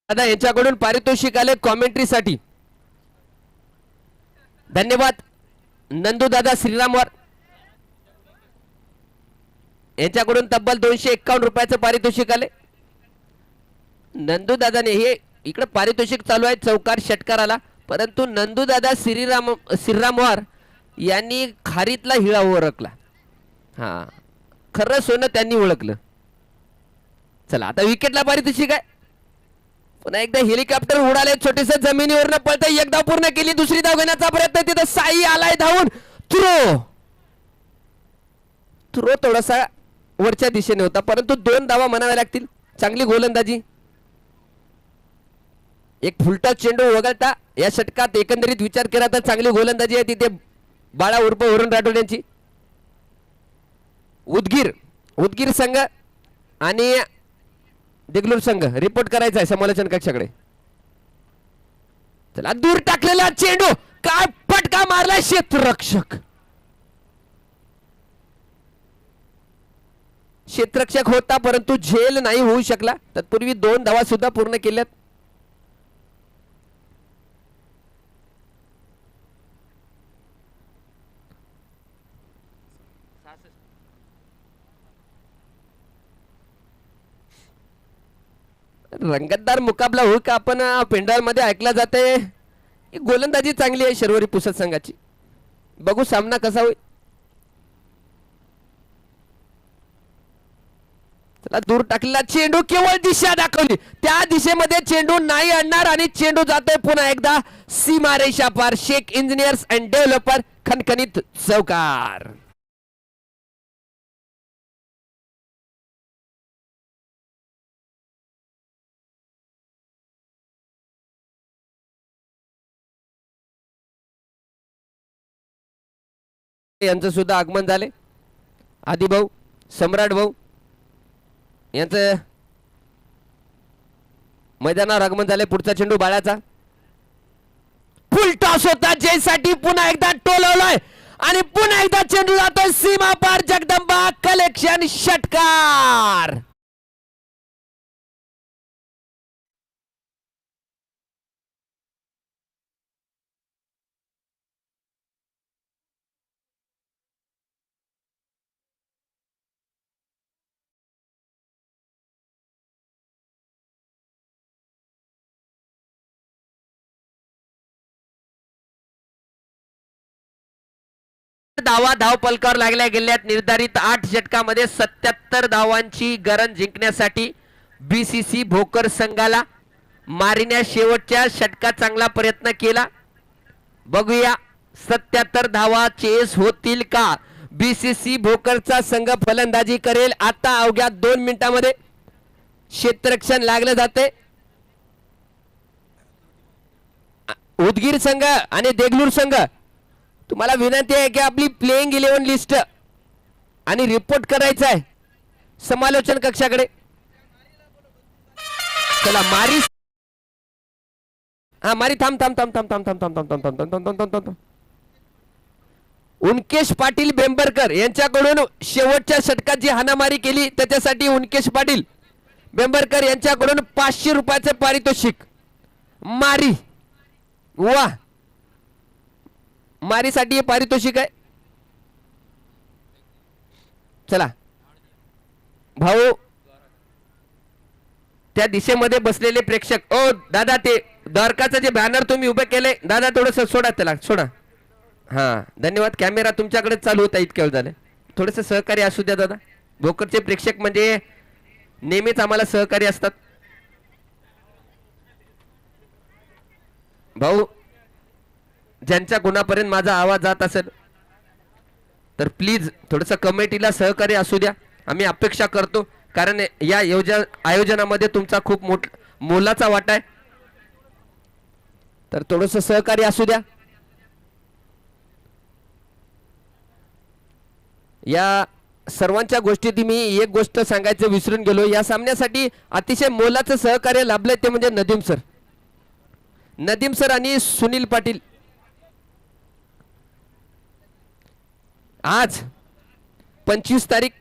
Speaker 1: दादा यांच्याकडून पारितोषिक आले कॉमेंट्रीसाठी, धन्यवाद. नंदू दादा श्रीरामवार यांच्याकडून तब्बल 251 रुपयाचं पारितोषिक आले. नंदू दादाने हे इकडे पारितोषिक चालू आहे चौकार षटकाराला, परंतु नंदू दादा श्रीरामवार यांनी खारीतला हिळा ओळखला. हा खरं सोनं त्यांनी ओळखलं. चला आता विकेटला पारितोषिक आहे. पुन्हा एकदा हेलिकॉप्टर उडाले, छोटेसे जमिनीवरनं पळत एक धाव पूर्ण केली. दुसरी धाव घेण्याचा प्रयत्न, तिथं साई आलाय धावून. थ्रो थोडासा वरच्या दिशेने होता, परंतु 2 धावा म्हणाव्या लागतील. चांगली गोलंदाजी, एक फुलटा चेंडू वगळता या षटकात एकंदरीत विचार केला तर चांगली गोलंदाजी आहे तिथे बाळा उर्फ वरुण राठोड यांची. उदगीर संघ आणि देगलूर संघ रिपोर्ट करायचा आहे समालोचन कक्षाकडे. चला दूर टाकलेला चेंडू, काय फटका मारला क्षेत्ररक्षक. क्षेत्ररक्षक होता परंतु झेल नाही होऊ शकला. तत्पूर्वी 2 धावा सुद्धा पूर्ण केल्यात. रंगतदार मुकाबला होईल का आपण पेंडाल मध्ये ऐकला जाते. गोलंदाजी चांगली आहे शर्वरी पुसद संघाची. बघू सामना कसा होईल. चला दूर टाकलेला चेंडू, केवळ दिशा दाखवली, त्या दिशेमध्ये चेंडू नाही आणणार आणि चेंडू जातोय पुन्हा एकदा सीमारेषा पार. शेख इंजिनियर्स अँड डेव्हलपर खणखणीत चौकार. यांचं सुद्धा आगमन झाले. आदिभाऊ, सम्राट भाऊ यांचं मैदानावर आगमन झाले. पुढचा चेंडू बाळाचा, फुल टॉस होता जयसाठी, पुन्हा एकदा टोलवलाय आणि पुन्हा एकदा चेंडू जातोय सीमा पार. जगदंबा कलेक्शन षटकार. धावा धावपलकावर लागल्या गेल्यात. निर्धारित 8 षटकामध्ये 77 धावांची गरज जिंकण्यासाठी बीसीसी भोकर संघाला मारिण्या शेवटच्या षटकात चांगला प्रयत्न केला. बघूया 77 धावा चेस होतील का. बीसीसी भोकरचा संघ फलंदाजी करेल. आता अवघ्या 2 मिनिटांमध्ये क्षेत्ररक्षण लागले जाते. उदगीर संघ आणि देगलूर संघ, तुम्हाला विनंती आहे की आपली प्लेइंग 11 लिस्ट आणि रिपोर्ट करायचा आहे समालोचन कक्षाकडे. चला मारी, हा मारी थांब थांब थांब थांब थांब थांब थांब थांब थांब थांब थांब थांब थांब. उनकेश पाटील बेंबरकर यांच्याकडून शेवटच्या षटकात जी हाणामारी केली त्याच्यासाठी उनकेश पाटील बेंबरकर यांच्याकडून 500 रुपयाचे पारितोषिक. मारी, वा, मारीसाठी हे पारितोषिक आहे. चला भाऊ, त्या दिशेमध्ये बसलेले प्रेक्षक, ओ दादा ते द्वारकाचं जे बॅनर तुम्ही उभे केले दादा, थोडस सोडा, त्याला सोडा. हा धन्यवाद. कॅमेरा तुमच्याकडे चालू होता इतक्या वेळ झाले. थोडस सहकार्य असू द्या दादा. भोकरचे प्रेक्षक म्हणजे नेहमीच आम्हाला सहकार्य असतात. भाऊ, ज्यांच्या गुणापर्यंत माझा आवाज जात असेल तर प्लीज थोडस कमिटीला सहकार्य असू द्या. आम्ही अपेक्षा करतो, कारण या आयोजनामध्ये तुमचा खूप मोलाचा वाटा आहे. तर थोडस सहकार्य असू द्या. या सर्वांच्या गोष्टीत मी एक गोष्ट सांगायचं विसरून गेलो. या सामन्यासाठी अतिशय मोलाचं सहकार्य लाभलंय ते म्हणजे नदीम सर आणि सुनील पाटील. आज 25 तारीख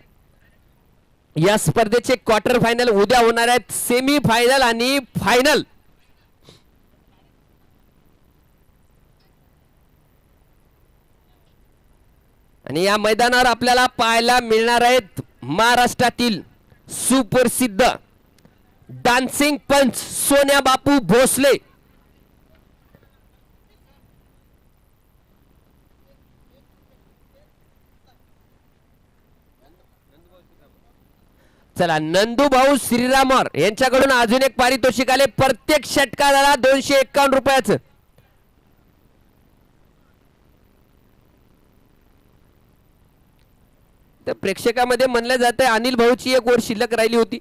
Speaker 1: या स्पर्धेचे क्वार्टर फायनल उद्या होणार आहेत. सेमी फायनल आणि फायनल. आणि या मैदानावर आपल्याला पाहायला मिळणार आहेत महाराष्ट्रातील सुप्रसिद्ध डान्सिंग पंच सोन्या बापू भोसले. चला नंदूभाऊ श्रीरामर यांच्याकडून अजून एक पारितोषिक आले. प्रत्येक षटकाला 251 रुपयाचं. तर प्रेक्षकामध्ये म्हणलं जातं अनिल भाऊची एक ओव्हर शिल्लक राहिली होती.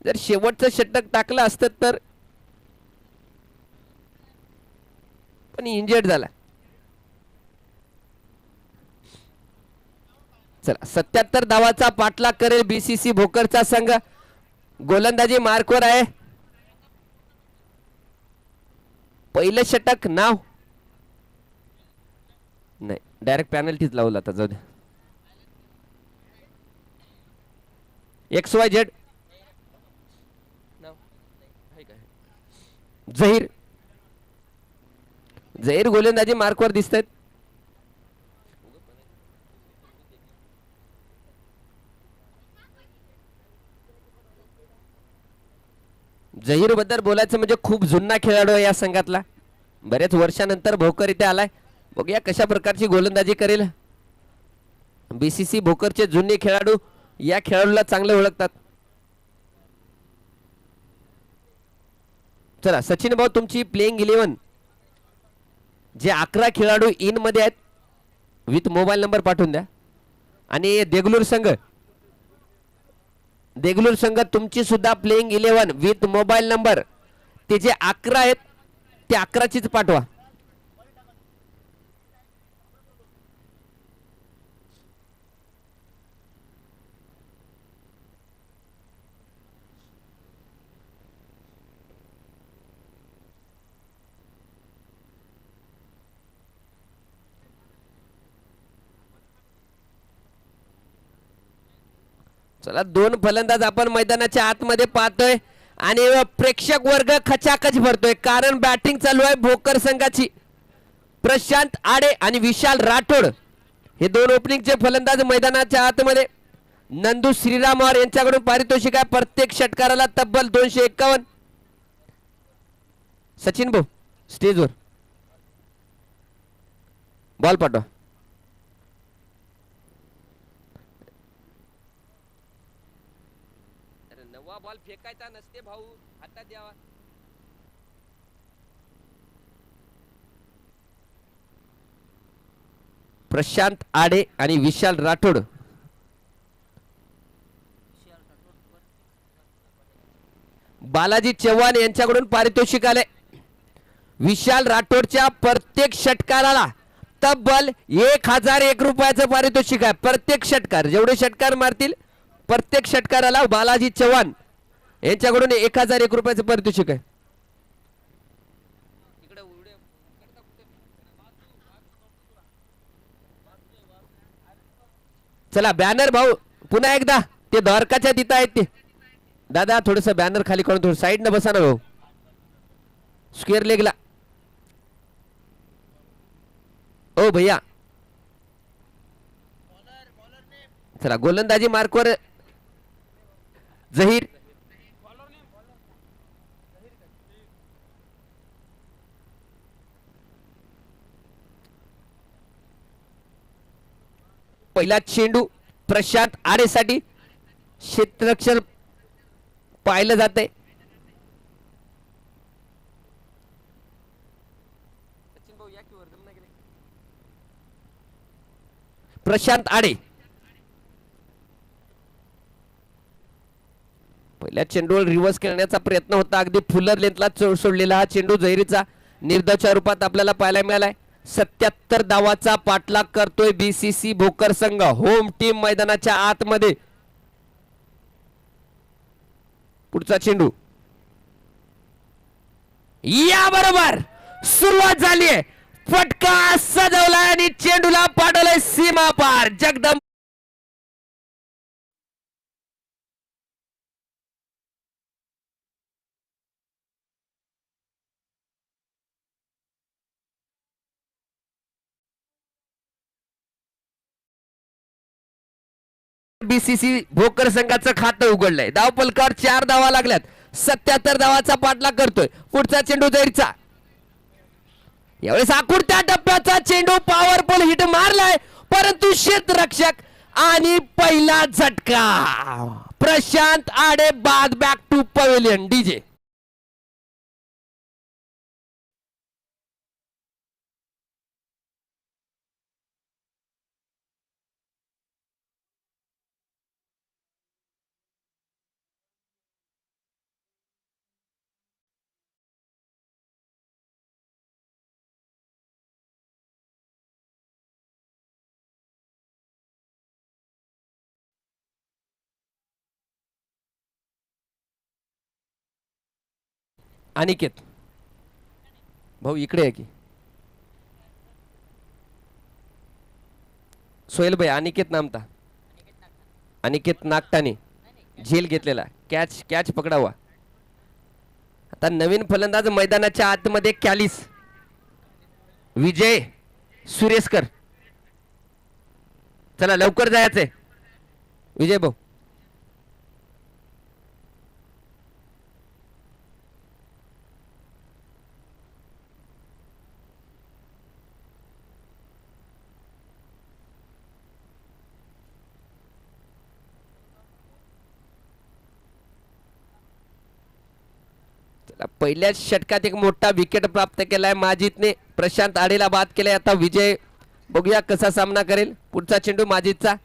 Speaker 1: जर शेवटचं षटक टाकलं असतं तर, पण इंजर्ड झाला. चला 77 धावाचा पाठलाग करेल बीसीसी भोकरचा संघ. गोलंदाजी मार्कवर आहे. पहिलं षटक नाव नाही, डायरेक्ट पॅनल्टीच लावला आता. जाऊ द्या. XYZ जहीर गोलंदाजी मार्कवर दिसत आहेत. जहीर बद्दल बोलायचं म्हणजे खूप जुना खेळाडू आहे या संघातला. बरेच वर्षानंतर भोकर इथे आलाय. बघूया कशा प्रकारची गोलंदाजी करेल. बीसीसी भोकरचे जुने खेळाडू या खेळाडूला चांगले ओळखतात. चला सचिन भाऊ, तुमची प्लेइंग 11 जे 11 खेळाडू इन मध्ये आहेत विथ मोबाईल नंबर पाठवून द्या. आणि देगलूर संघ तुमची सुद्धा प्लेइंग 11 विथ मोबाईल नंबर ते जे 11 आहेत ते 11चीच पाठवा. चला 2 फलंदाज आपण मैदानाच्या आतमध्ये पाहतोय आणि प्रेक्षक वर्ग खचाखच भरतोय, कारण बॅटिंग चालू आहे भोकर संघाची. प्रशांत आडे आणि विशाल राठोड हे 2 ओपनिंगचे फलंदाज मैदानाच्या आतमध्ये. नंदू श्रीरामवार यांच्याकडून पारितोषिक आहे प्रत्येक षटकाराला तब्बल 251. सचिन भाऊ स्टेजवर बॉल पाठवा. नवा बॉल फेकायचा नसते भाऊ, हातात द्यावा. प्रशांत आडे आणि विशाल राठोड बालाजी चव्हाण यांच्याकडून पारितोषिक आले. विशाल राठोडच्या प्रत्येक षटकाराला तब्बल 1001 रुपयाचं पारितोषिक आहे. प्रत्येक षटकार जेवढे षटकार मारतील प्रत्येक षटकाराला बालाजी चव्हाण यांच्याकडून 1001 रुपयाचं पारितोषिक आहे. चला बॅनर भाऊ पुन्हा एकदा ते द्वारकाच्या तिथं आहेत ते दादा, थोडस बॅनर खाली करून थोडं साईड न बसा ना भाऊ, स्क्वेअर लेगला. ओ भैया चला गोलंदाजी मार्कवर जहीर. पहिला चेंडू प्रशांत आडेसाठी क्षेत्ररक्षण पाहिलं जाते. प्रशांत आडे पहिल्या चेंडूवर रिव्हर्स करण्याचा प्रयत्न होता, अगदी फुलर लेंथला सोडलेला हा चेंडू जहिरीचा निर्धावच्या रूपात आपल्याला पाहायला मिळालाय. 77 धावाचा पाठलाग करतोय बीसीसी भोकर संघ. होम टीम मैदानाच्या आतमध्ये. पुढचा चेंडू या बरोबर सुरुवात झाली आहे. फटका सजवलाय आणि चेंडूला पाठवलाय सीमा पार. जगदंब बीसीसी भोकर संघाचं खातं उघडलंय. धावपलकावर 4 धावा लागल्यात. 77 धावाचा पाठलाग करतोय. पुढचा चेंडू जैरचा. यावेळेस आकुडत्या टप्प्याचा चेंडू पॉवरफुल हिट मारलाय, परंतु क्षेत्ररक्षक आणि पहिला झटका. प्रशांत आडे बाद. Back to pavilion. DJ Aniket भाऊ इकडे आहे की सोहेल भाई. अनिकेत नामता, अनिकेत नागटाने झेल घेतलेला. कॅच कॅच पकडावा. आता नवीन फलंदाज मैदानाच्या आतमध्ये कॅलिस विजय सुरेशकर. चला लवकर जायचंय विजय भाऊ. पहिल्या षटकात एक मोठा विकेट प्राप्त केलाय माजिदने. प्रशांत आडेला बाद केलाय. आता विजय बघूया कसा सामना करेल. पुढचा चेंडू माजिदचा,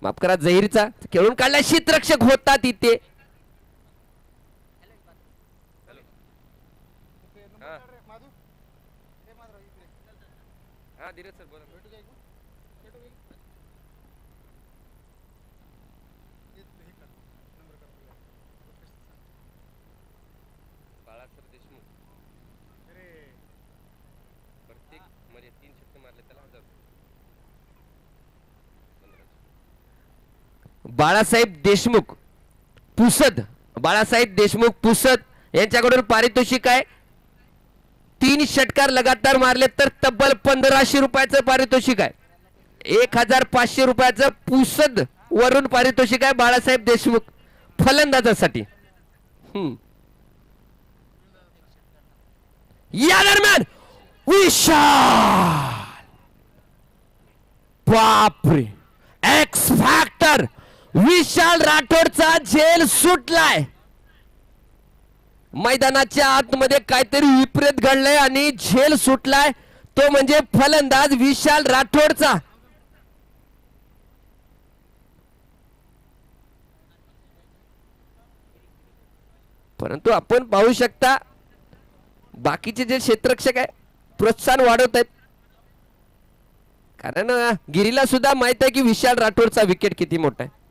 Speaker 1: माफ करा जहीरचा, खेळून काढला. शीतरक्षक होता तिथे. बाळासाहेब देशमुख पुसद, बाळासाहेब देशमुख पुसद यांच्याकडून पारितोषिक आहे. 3 षटकार लगातार मारले तर तब्बल 1500 रुपयाचं पारितोषिक आहे. 1500 रुपयाचं पुसद वरून पारितोषिक आहे बाळासाहेब देशमुख फलंदाजासाठी. या दरम्यान विशाल, बापरे, एक्स फॅक्टर विशाल राठोडचा झेल सुटलाय. मैदानाच्या आतमध्ये काहीतरी विपरीत घडलंय आणि झेल सुटलाय. तो म्हणजे फलंदाज विशाल राठोडचा. परंतु आपण पाहू शकता बाकीचे जे क्षेत्ररक्षक आहे प्रोत्साहन वाढवत आहेत. कारण गिरीला सुद्धा माहित आहे की विशाल राठोडचा विकेट किती मोठा आहे.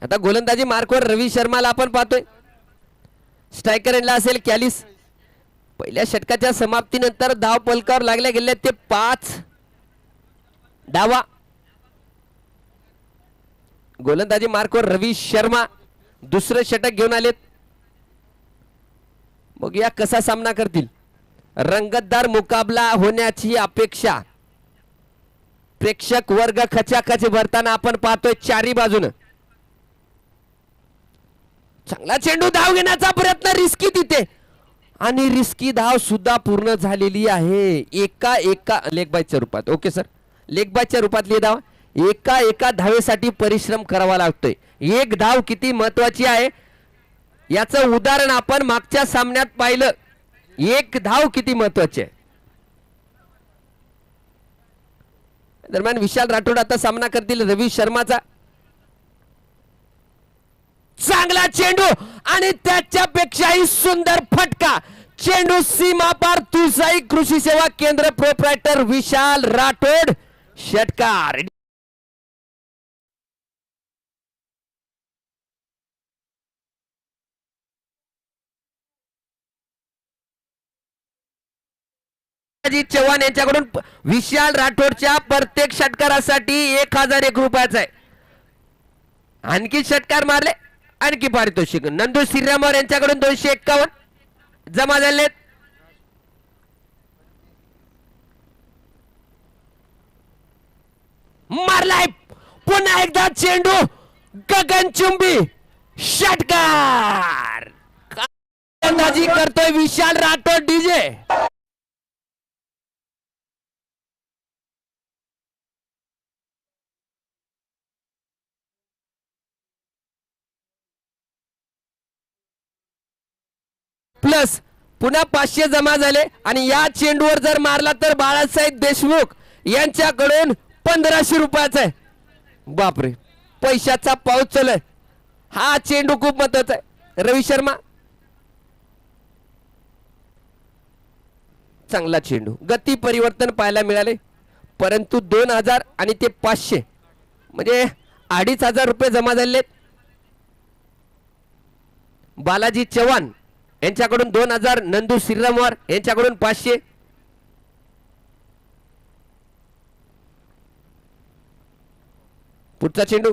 Speaker 1: आता गोलंदाजी मार्कवर रवी शर्माला आपण पाहतोय. स्ट्रायकर एंडला असेल कॅलिस. पहिल्या षटकाच्या समाप्तीनंतर धाव पलकावर लागल्या गेले ते 5 धावा. गोलंदाजी मार्कवर रवी शर्मा दुसरं षटक घेऊन आलेत. बघूया कसा सामना करतील. रंगतदार मुकाबला होण्याची अपेक्षा प्रेक्षक वर्ग खचाखच भरताना आपण पाहतोय चारी बाजून. चांगला चेंडू, धाव घेण्याचा प्रयत्न रिस्की तिथे आणि रिस्की धाव सुद्धा पूर्ण झालेली आहे. एका लेग बायच्या रूपात. ओके सर, लेग बायच्या रूपातली धाव. एका धावेसाठी परिश्रम करावा लागतोय. एक धाव किती महत्वाची आहे याचं उदाहरण आपण मागच्या सामन्यात पाहिलं. एक धाव किती महत्वाची आहे. दरम्यान विशाल राठोड आता सामना करतील रवी शर्माचा. चांगला चेंडू आणि त्याच्यापेक्षाही सुंदर फटका. चेंडू सीमा पार तुळसाई कृषी सेवा केंद्र प्रोप्रायटर विशाल राठोड षटकार. चव्हाण यांच्याकडून विशाल राठोडच्या प्रत्येक षटकारासाठी 1001 रुपयाचा आहे. आणखी षटकार मारले आणखी पारितोषिक. नंदू श्रीरामवर यांच्याकडून 251 जमा झाले. मारलाय पुन्हा एकदा चेंडू, गगनचुंबी षटकार. अंदाजी करतोय विशाल राठोड डीजे. प्लस पुन्हा 500 जमा झाले आणि या चेंडूवर जर मारला तर बाळासाहेब देशमुख यांच्याकडून 1500 रुपयाचा आहे. बापरे, पैशाचा पाऊस चालू. हा चेंडू खूप महत्वाचा आहे. रवी शर्मा, चांगला चेंडू. गती परिवर्तन पाहायला मिळाले परंतु 2000 आणि ते 500 म्हणजे 2500 रुपये जमा झाले. बालाजी चव्हाण यांच्याकडून 2000, नंदू श्रीरामवर यांच्याकडून 500. पुढचा चेंडू,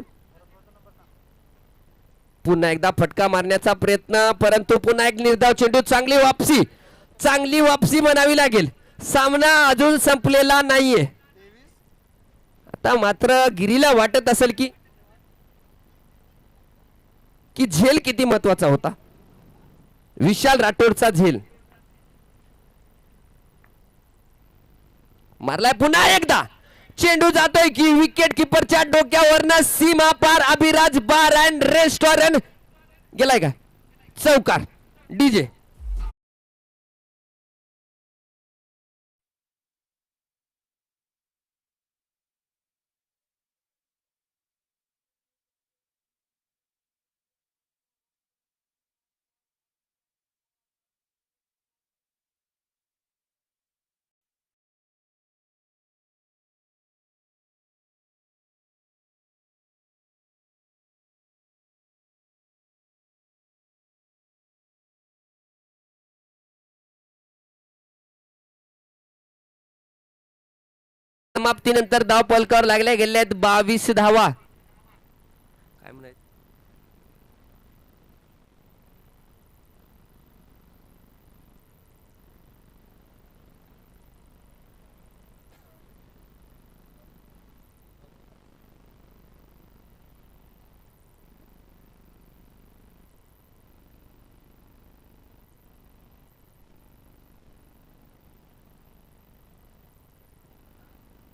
Speaker 1: पुन्हा एकदा फटका मारण्याचा प्रयत्न परंतु पुन्हा एक निर्धाव चेंडू. चांगली वापसी म्हणावी लागेल. सामना अजून संपलेला नाहीये. आता मात्र गिरीला वाटत असेल की झेल किती महत्वाचा होता. विशाल राठोडचा झेल मारलाय पुन्हा एकदा. चेंडू जातोय की विकेट किपरच्या डोक्यावरनं सीमा पार. अभिराज बार अँड रेस्टॉरंट गेलाय का चौकार. डीजे समाप्तीनंतर धाव पलकावर लागल्या गेल्या आहेत 22 धावा. काय म्हणायचं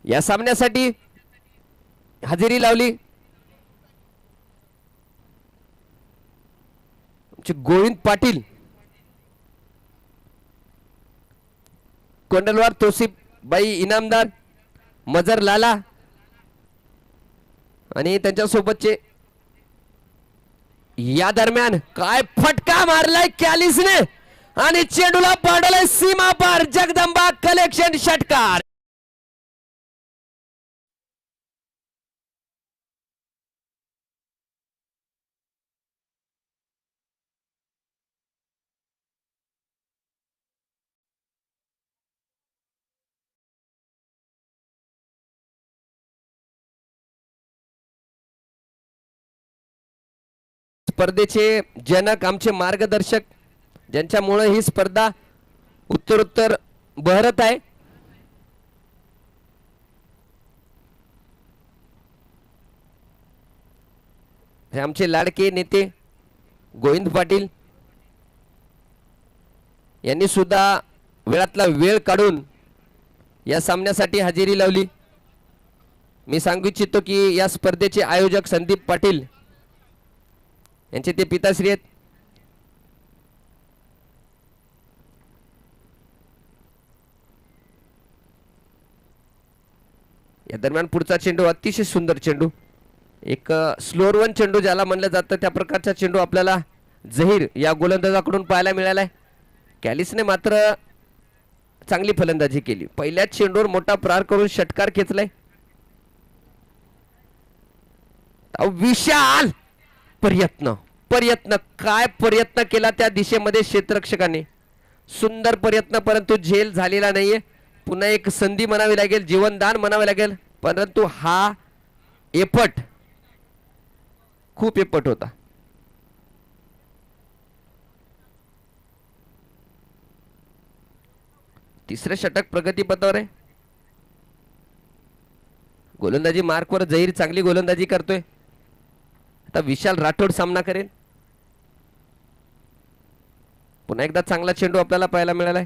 Speaker 1: या सामन्यासाठी हजेरी लावली गोविंद पाटील, कोंडलवार तोसिफ बाई इनामदार, मजर लाला आणि त्यांच्या सोबतचे. या दरम्यान काय फटका मारलाय कॅलिसने आणि चेंडूला पाडलाय सीमा पार. जगदंबा कलेक्शन षटकार. स्पर्धेचे जनक आमचे मार्गदर्शक ज्यांच्यामुळे ही स्पर्धा उत्तरोत्तर बहरत आहे. हे आमचे लाडके नेते गोविंद पाटील यांनी सुद्धा वेळातला वेळ काढून या सामन्यासाठी हजेरी लावली. मी सांगू इच्छितो की या स्पर्धेचे आयोजक संदीप पाटील यांचे ते पिताश्री आहेत. या दरम्यान पुढचा चेंडू अतिशय सुंदर चेंडू, एक स्लोअर वन चेंडू ज्याला म्हणलं जातं त्या प्रकारचा चेंडू आपल्याला झहीर या गोलंदाजाकडून पाहायला मिळालाय. कॅलिसने मात्र चांगली फलंदाजी केली. पहिल्याच चेंडूवर मोठा प्रहार करून षटकार खेचलाय. विशाल प्रयत्न काय प्रयत्न केला त्या दिशेमध्ये क्षेत्ररक्षकाने. सुंदर प्रयत्न, परंतु झेल झालेला नाहीये. पुन्हा एक संधी म्हणावी लागेल, जीवनदान म्हणावे लागेल, परंतु हा एफर्ट खूप एफर्ट होता. तिसरे षटक प्रगतीपथावर आहे. गोलंदाजी मार्कवर झहीर चांगली गोलंदाजी करतोय. आता विशाल राठोड सामना करेल. पुन्हा एकदा चांगला चेंडू आपल्याला पाहायला मिळालाय.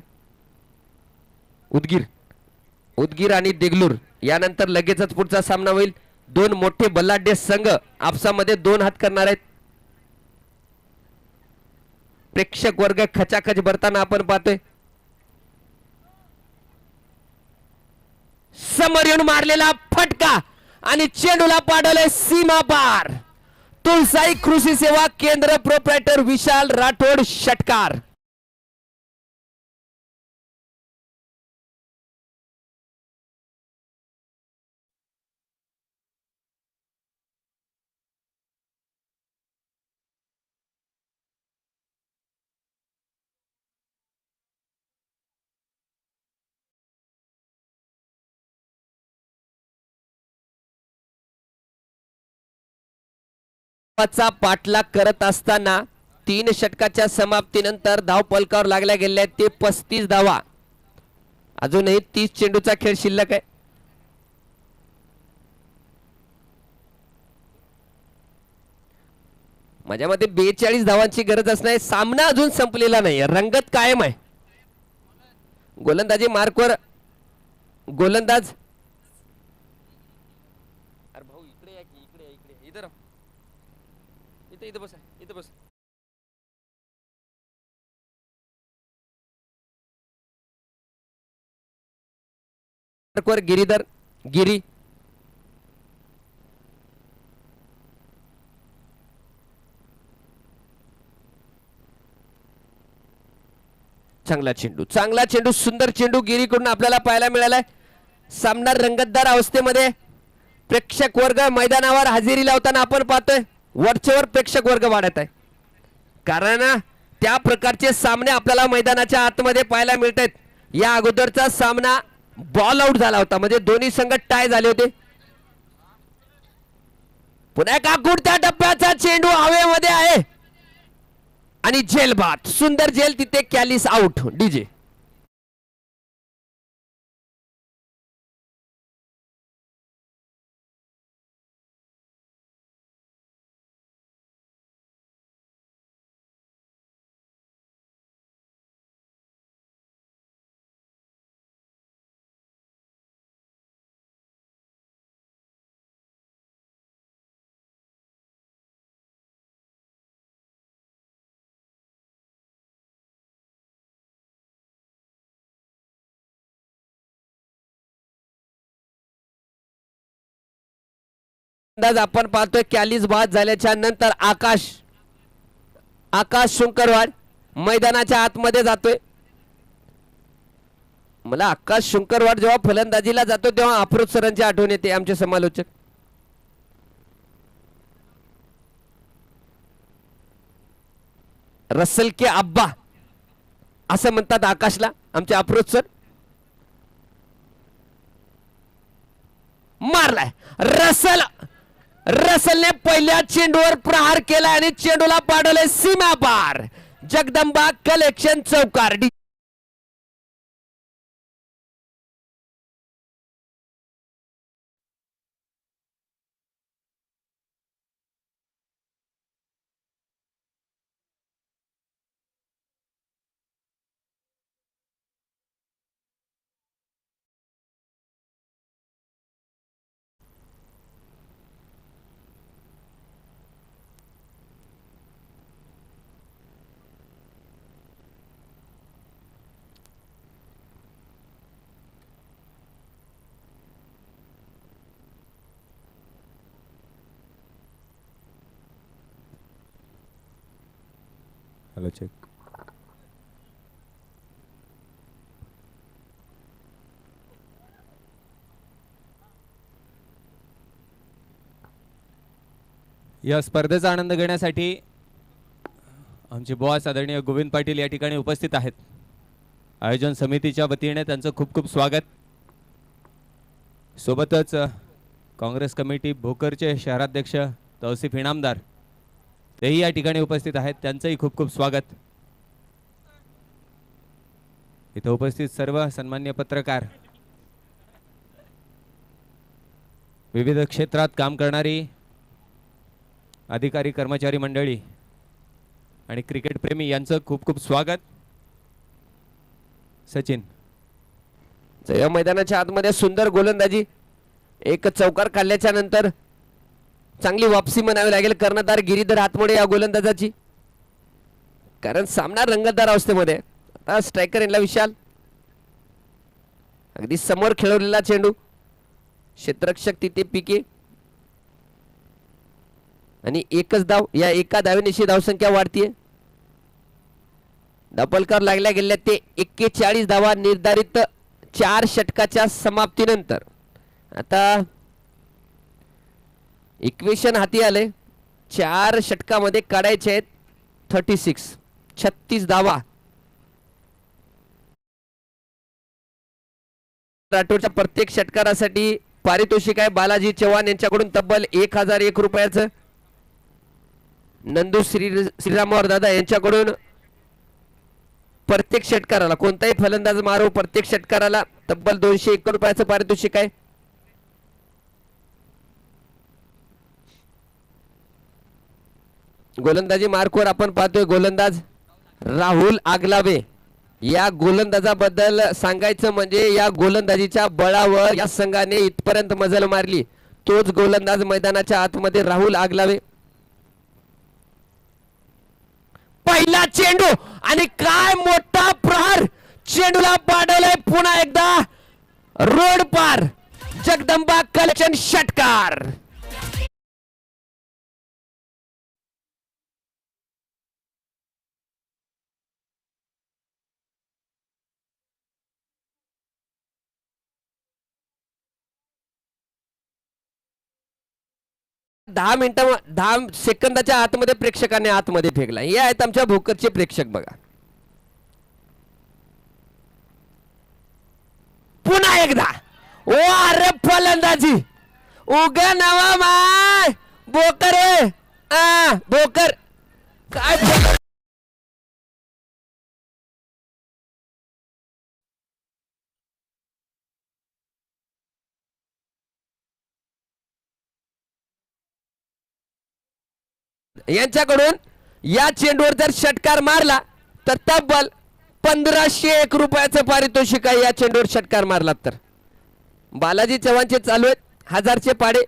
Speaker 1: उदगीर आणि देगलूर यानंतर लगेचच पुढचा सामना होईल. दोन मोठे बलाढ्य संघ आपसामध्ये दोन हात करणार आहेत. प्रेक्षक वर्ग खचाखच भरताना आपण पाहतोय. समोर येऊन मारलेला फटका आणि चेंडूला पाडवले सीमा पार. तुळसाई कृषी सेवा केंद्र प्रोप्रायटर विशाल राठोड षटकार. पाठलाग करत असताना 3 षटकाच्या समाप्तीनंतर धाव पलकावर लागल्या गेल्या ते 35 धावा. अजूनही 30 चेंडूचा खेळ शिल्लक आहे. माझ्या मते 42 धावांची गरज असणार. सामना अजून संपलेला नाही, रंगत कायम आहे. गोलंदाजी मार्कवर गोलंदाज अरे भाऊ इकडे या की, इकडे या, इकडे या. इधर इथे इथे बसा, इथे बस. वर गिरीधर गिरी चांगला चेंडू सुंदर चेंडू गिरीकडून आपल्याला पाहायला मिळालाय. सामना रंगतदार अवस्थेमध्ये प्रेक्षक वर्ग मैदानावर हजेरी लावताना आपण पाहतोय वरचेवर प्रेक्षक वर्ग वाढत आहे, कारण त्या प्रकारचे सामने आपल्याला मैदानाच्या आतमध्ये पाहायला मिळत आहेत. या अगोदरचा सामना बॉल आउट झाला होता, म्हणजे दोन्ही संघ टाय झाले होते. पुन्हा एका गुडत्या टप्प्याचा चेंडू हवेमध्ये आहे आणि जेल बाद, सुंदर जेल, तिथे कॅलिस आउट. डीजे अंदाज आपण पाहतोय कॅलिस बाद झाल्याच्या नंतर आकाश शुंकरवाड मैदानाच्या आतमध्ये जातोय. मला आकाश शुंकरवाड जेव्हा फलंदाजीला जातो तेव्हा अप्रोच सरांची आठवण येते, आमचे समालोचक. रसल के अब्बा असं म्हणतात आकाशला आमचे अप्रोच सर. मारलाय रसलने पहिल्या चेंडूवर प्रहार केला आणि चेंडूला पाडवले सीमा पार. जगदंबा कलेक्शन चौकार.
Speaker 3: Hello check. या स्पर्धेचा आनंद घेण्यासाठी आमचे बॉस आदरणीय गोविंद पाटील या ठिकाणी उपस्थित आहेत. आयोजन समितीच्या वतीने त्यांचं खूप खूप स्वागत. सोबतच काँग्रेस कमिटी भोकरचे शहराध्यक्ष तौसिफ इनामदार तेही या ठिकाणी उपस्थित आहेत, त्यांचंही खूप खूप स्वागत. इथे उपस्थित सर्व सन्मान्य पत्रकार, विविध क्षेत्रात काम करणारी अधिकारी कर्मचारी मंडळी आणि क्रिकेट प्रेमी यांचं खूप खूप स्वागत. सचिन
Speaker 1: या मैदानाच्या आतमध्ये सुंदर गोलंदाजी, एक चौकार काढल्याच्या नंतर चांगली वापसी म्हणावी लागेल कर्णधार गिरीधर हातमोडे या गोलंदाजाची, कारण सामना रंगतदार अवस्थेमध्ये. आता स्ट्रायकर यांना विशाल, अगदी समोर खेळवलेला चेंडू, क्षेत्ररक्षक तिथे पीके आणि एकच धाव. या एका धावेनिशी धावसंख्या वाढतीये. डबलकर लागल्या गेल्या ते 41 धावा निर्धारित 4 षटकाच्या समाप्तीनंतर. आता इक्वेशन हाती आले, 4 षटकामध्ये काढायचे आहेत 36 धावा. राठोडच्या प्रत्येक षटकारासाठी पारितोषिक आहे बालाजी चव्हाण यांच्याकडून तब्बल 1001 रुपयाचं. नंदू श्रीरामवर दादा यांच्याकडून प्रत्येक षटकाराला, कोणताही फलंदाज मारो, प्रत्येक षटकाराला तब्बल 201 रुपयाचं पारितोषिक आहे. गोलंदाजी मार्कवर आपण पाहतोय गोलंदाज राहुल आगलावे. या गोलंदाजाबद्दल सांगायचं म्हणजे या गोलंदाजीच्या बळावर या संघाने इथपर्यंत मजल मारली. तोच गोलंदाज मैदानाच्या आतमध्ये राहुल आगलावे. पहिला चेंडू आणि काय मोठा प्रहार, चेंडूला पाडवलाय पुन्हा एकदा रोड पार. जगदंबा कलेक्शन षटकार. दहा सेकंदाच्या आतमध्ये प्रेक्षकांनी आतमध्ये फेकला. हे आहेत आमच्या भोकरचे प्रेक्षक बघा. पुन्हा एकदा वार फलंदाजी उगा नवा माय बोकर आहे बोकर काय यांच्याकडून या चेंडूवर जर षटकार मारला तर तब्बल 1501 रुपयाचं पारितोषिक आहे. या चेंडूवर षटकार मारला तर बालाजी चव्हाणचे चालू आहेत 1000चे पाडे.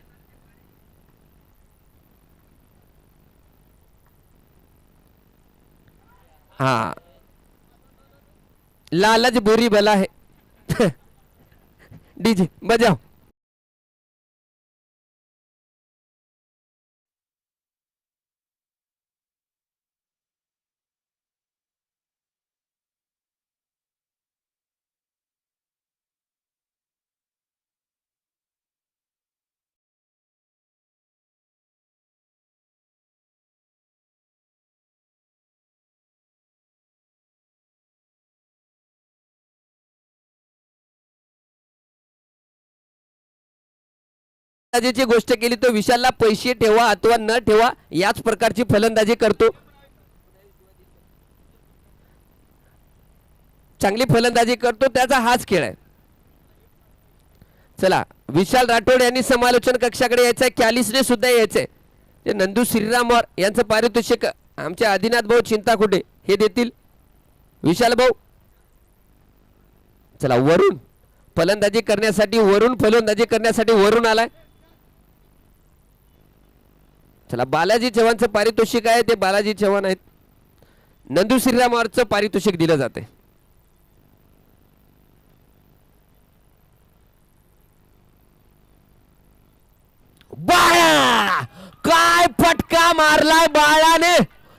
Speaker 1: हा लालच बुरी बला है. डीजे बजाओ. फलंदाजीची गोष्ट केली तो विशालला पैसे ठेवा अथवा न ठेवा याच प्रकारची फलंदाजी करतो. चांगली फलंदाजी करतो त्याचा हाच खेळ आहे. चला विशाल राठोड यांनी समालोचन कक्षाकडे यायचंय. कॅलिसने सुद्धा यायचंय. ते नंदू श्रीराम यांचं पारितोषिक आमचे आदिनाथ भाऊ चिंताकुटे हे देतील. विशाल भाऊ चला वरून फलंदाजी करण्यासाठी वरून आलाय. चला बालाजी चव्हाणचं पारितोषिक आहे ते बालाजी चव्हाण आहेत. नंदू श्रीरामवरचं पारितोषिक दिलं जाते. बाळा काय फटका मारलाय बाळाने.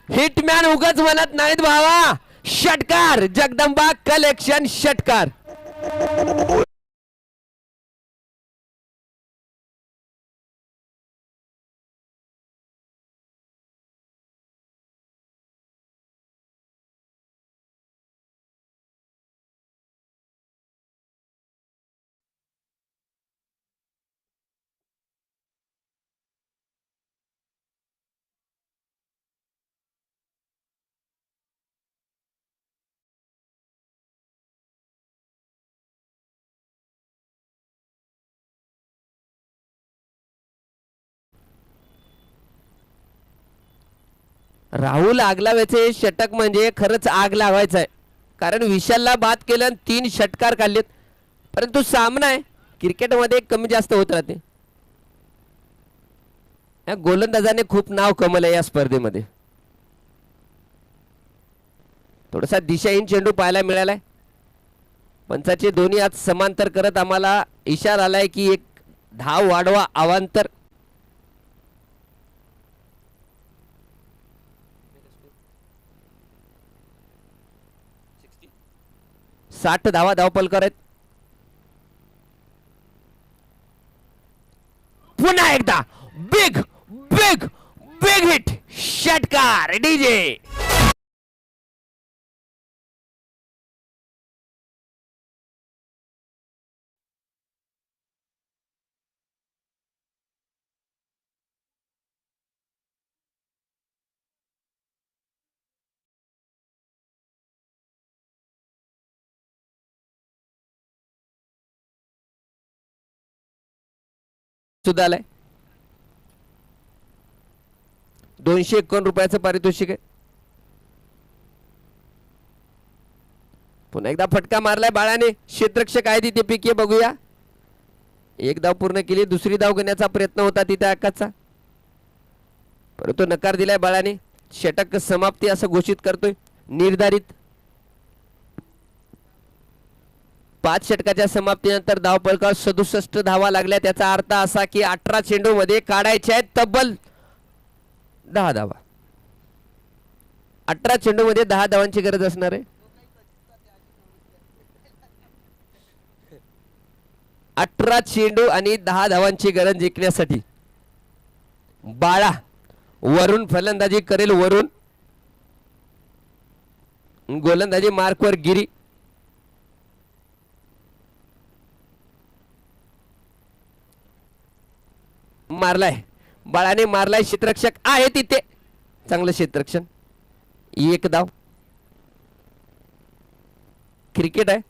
Speaker 1: हिटमॅन उगाच म्हणत नाहीत भावा. षटकार जगदंबा कलेक्शन षटकार. राहुल आगलावेचे षटक म्हणजे खरंच आग लावायचं आहे. कारण विशालला बाद केलं 3 षटकार काढलेत. परंतु सामना आहे क्रिकेटमध्ये कमी जास्त होत राहते. या गोलंदाजाने खूप नाव कमवलं या स्पर्धेमध्ये. थोडासा दिशाहीन चेंडू पाहायला मिळालाय. पंचाचे दोन्ही हात समांतर करत आम्हाला इशारा आलाय की एक धाव वाढवा अवांतर. 60 धावा धावपलकर आहेत. पुन्हा एकदा बिग बिग बिग हिट षटकार डीजे. सुद्धा आलाय. 251 रुपयाचं पारितोषिक आहे. पुन्हा एकदा फटका मारलाय बाळाने. क्षेत्ररक्षक आहे तिथे पिके बघूया. एक धाव पूर्ण केली. दुसरी धाव घेण्याचा प्रयत्न होता तिथे आकाशचा, परंतु नकार दिलाय बाळाने. षटक समाप्ती असं घोषित करतोय निर्धारित. 5 षटकाच्या समाप्तीनंतर धाव फलकावर 67 धावा लागल्या. त्याचा अर्थ असा की 18 चेंडू मध्ये काढायचे आहेत तब्बल 10 धावा. 18 चेंडू मध्ये 10 धावांची गरज असणार आहे. 18 चेंडू आणि 10 धावांची गरज जिंकण्यासाठी बाळा वरून फलंदाजी करेल. वरून गोलंदाजी मार्कवर गिरी. मारलाय बाळाने, मारलाय. क्षेत्ररक्षक आहे तिथे, चांगलं क्षेत्ररक्षण. एक धाव. क्रिकेट आहे,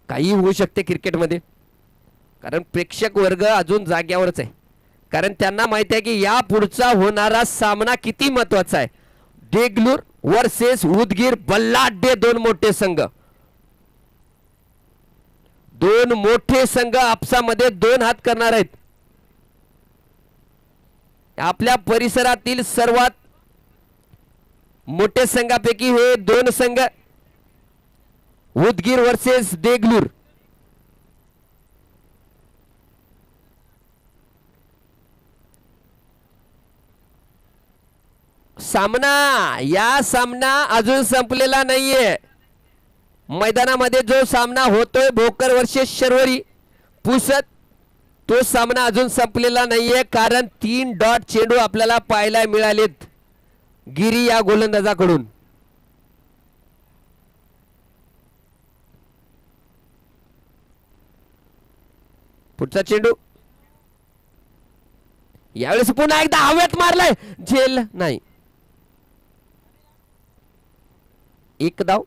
Speaker 1: काही होऊ शकते क्रिकेटमध्ये, कारण प्रेक्षक वर्ग अजून जाग्यावरच आहे. कारण त्यांना माहिती आहे की या पुढचा होणारा सामना किती महत्वाचा आहे. देगलूर वर्सेस उदगीर, बल्लाढ्य दोन मोठे संघ. दोन मोठे संघ आपसामध्ये 2 हात करणार आहेत. आपल्या परिसरातील सर्वात मोठे संघापैकी हे 2 संघ, उदगीर वर्सेस देगलूर. सामना अजून संपलेला नाहीये. मैदानामध्ये जो सामना होतोय भोकर वर्सेस शर्वरी पुसद, तो सामना अजून संपलेला नाहीये. कारण 3 डॉट चेंडू आपल्याला पाहायला मिळालेत गिरी या गोलंदाजाकडून. पुढचा चेंडू यावेळेस पुन्हा एकदा हवेत मारलाय. झेल नाही. एक धाव.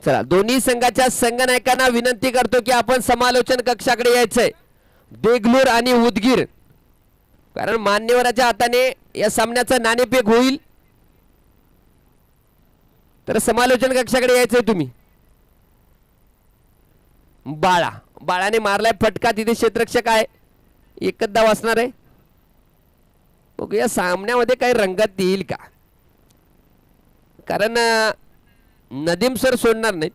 Speaker 1: चला, दोन्ही संघाच्या संघनायकांना विनंती करतो की आपण समालोचन कक्षाकडे यायचंय. देगलूर आणि उदगीर, कारण मान्यवराच्या हाताने या सामन्याचं नाणेफेक होईल, तर समालोचन कक्षाकडे यायचंय तुम्ही. बाळाने मारलाय फटका. तिथे क्षेत्ररक्षक आहे. एकच धाव असणार आहे. ओके, या सामन्यामध्ये काही रंगत येईल का, कारण नदीम सर सोडणार नाहीत.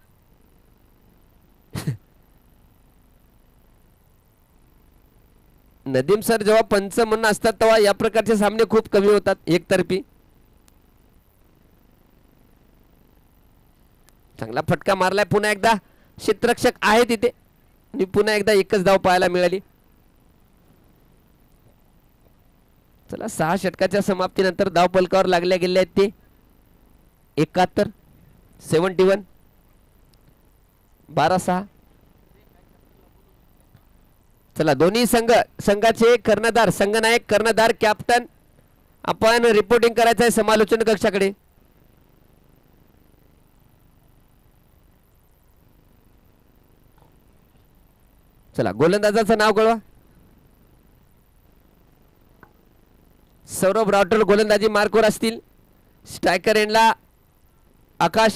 Speaker 1: नदीम सर जेव्हा पंच म्हणून असतात तेव्हा या प्रकारचे सामने खूप कमी होतात एकतर्फी. चांगला फटका मारलाय. पुन्हा एकदा क्षेत्ररक्षक आहे तिथे आणि पुन्हा एकदा एकच धाव पाहायला मिळाली. चला, 6 षटकाच्या समाप्तीनंतर धाव फलकावर लागल्या गेले आहेत ते 71, 71, 12-6. चला, दोन्ही संघाचे कर्णधार, संघनायक, कर्णधार, कॅप्टन आपण रिपोर्टिंग करायचं आहे समालोचन कक्षाकडे. चला, गोलंदाजाचं नाव कळवा. सौरभ राठोड गोलंदाजी मार्कवर असतील. स्ट्रायकर एंडला आकाश.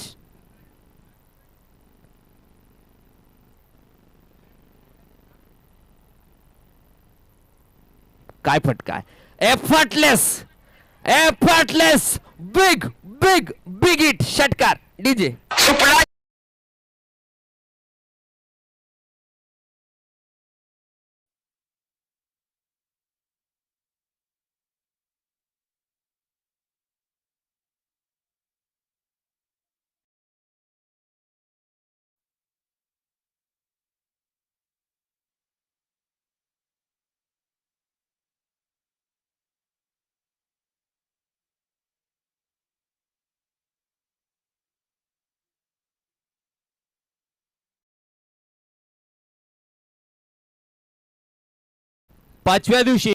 Speaker 1: काय फटका आहे. Effortless big big big hit. षटकार डीजे.
Speaker 3: पाचव्या दिवशी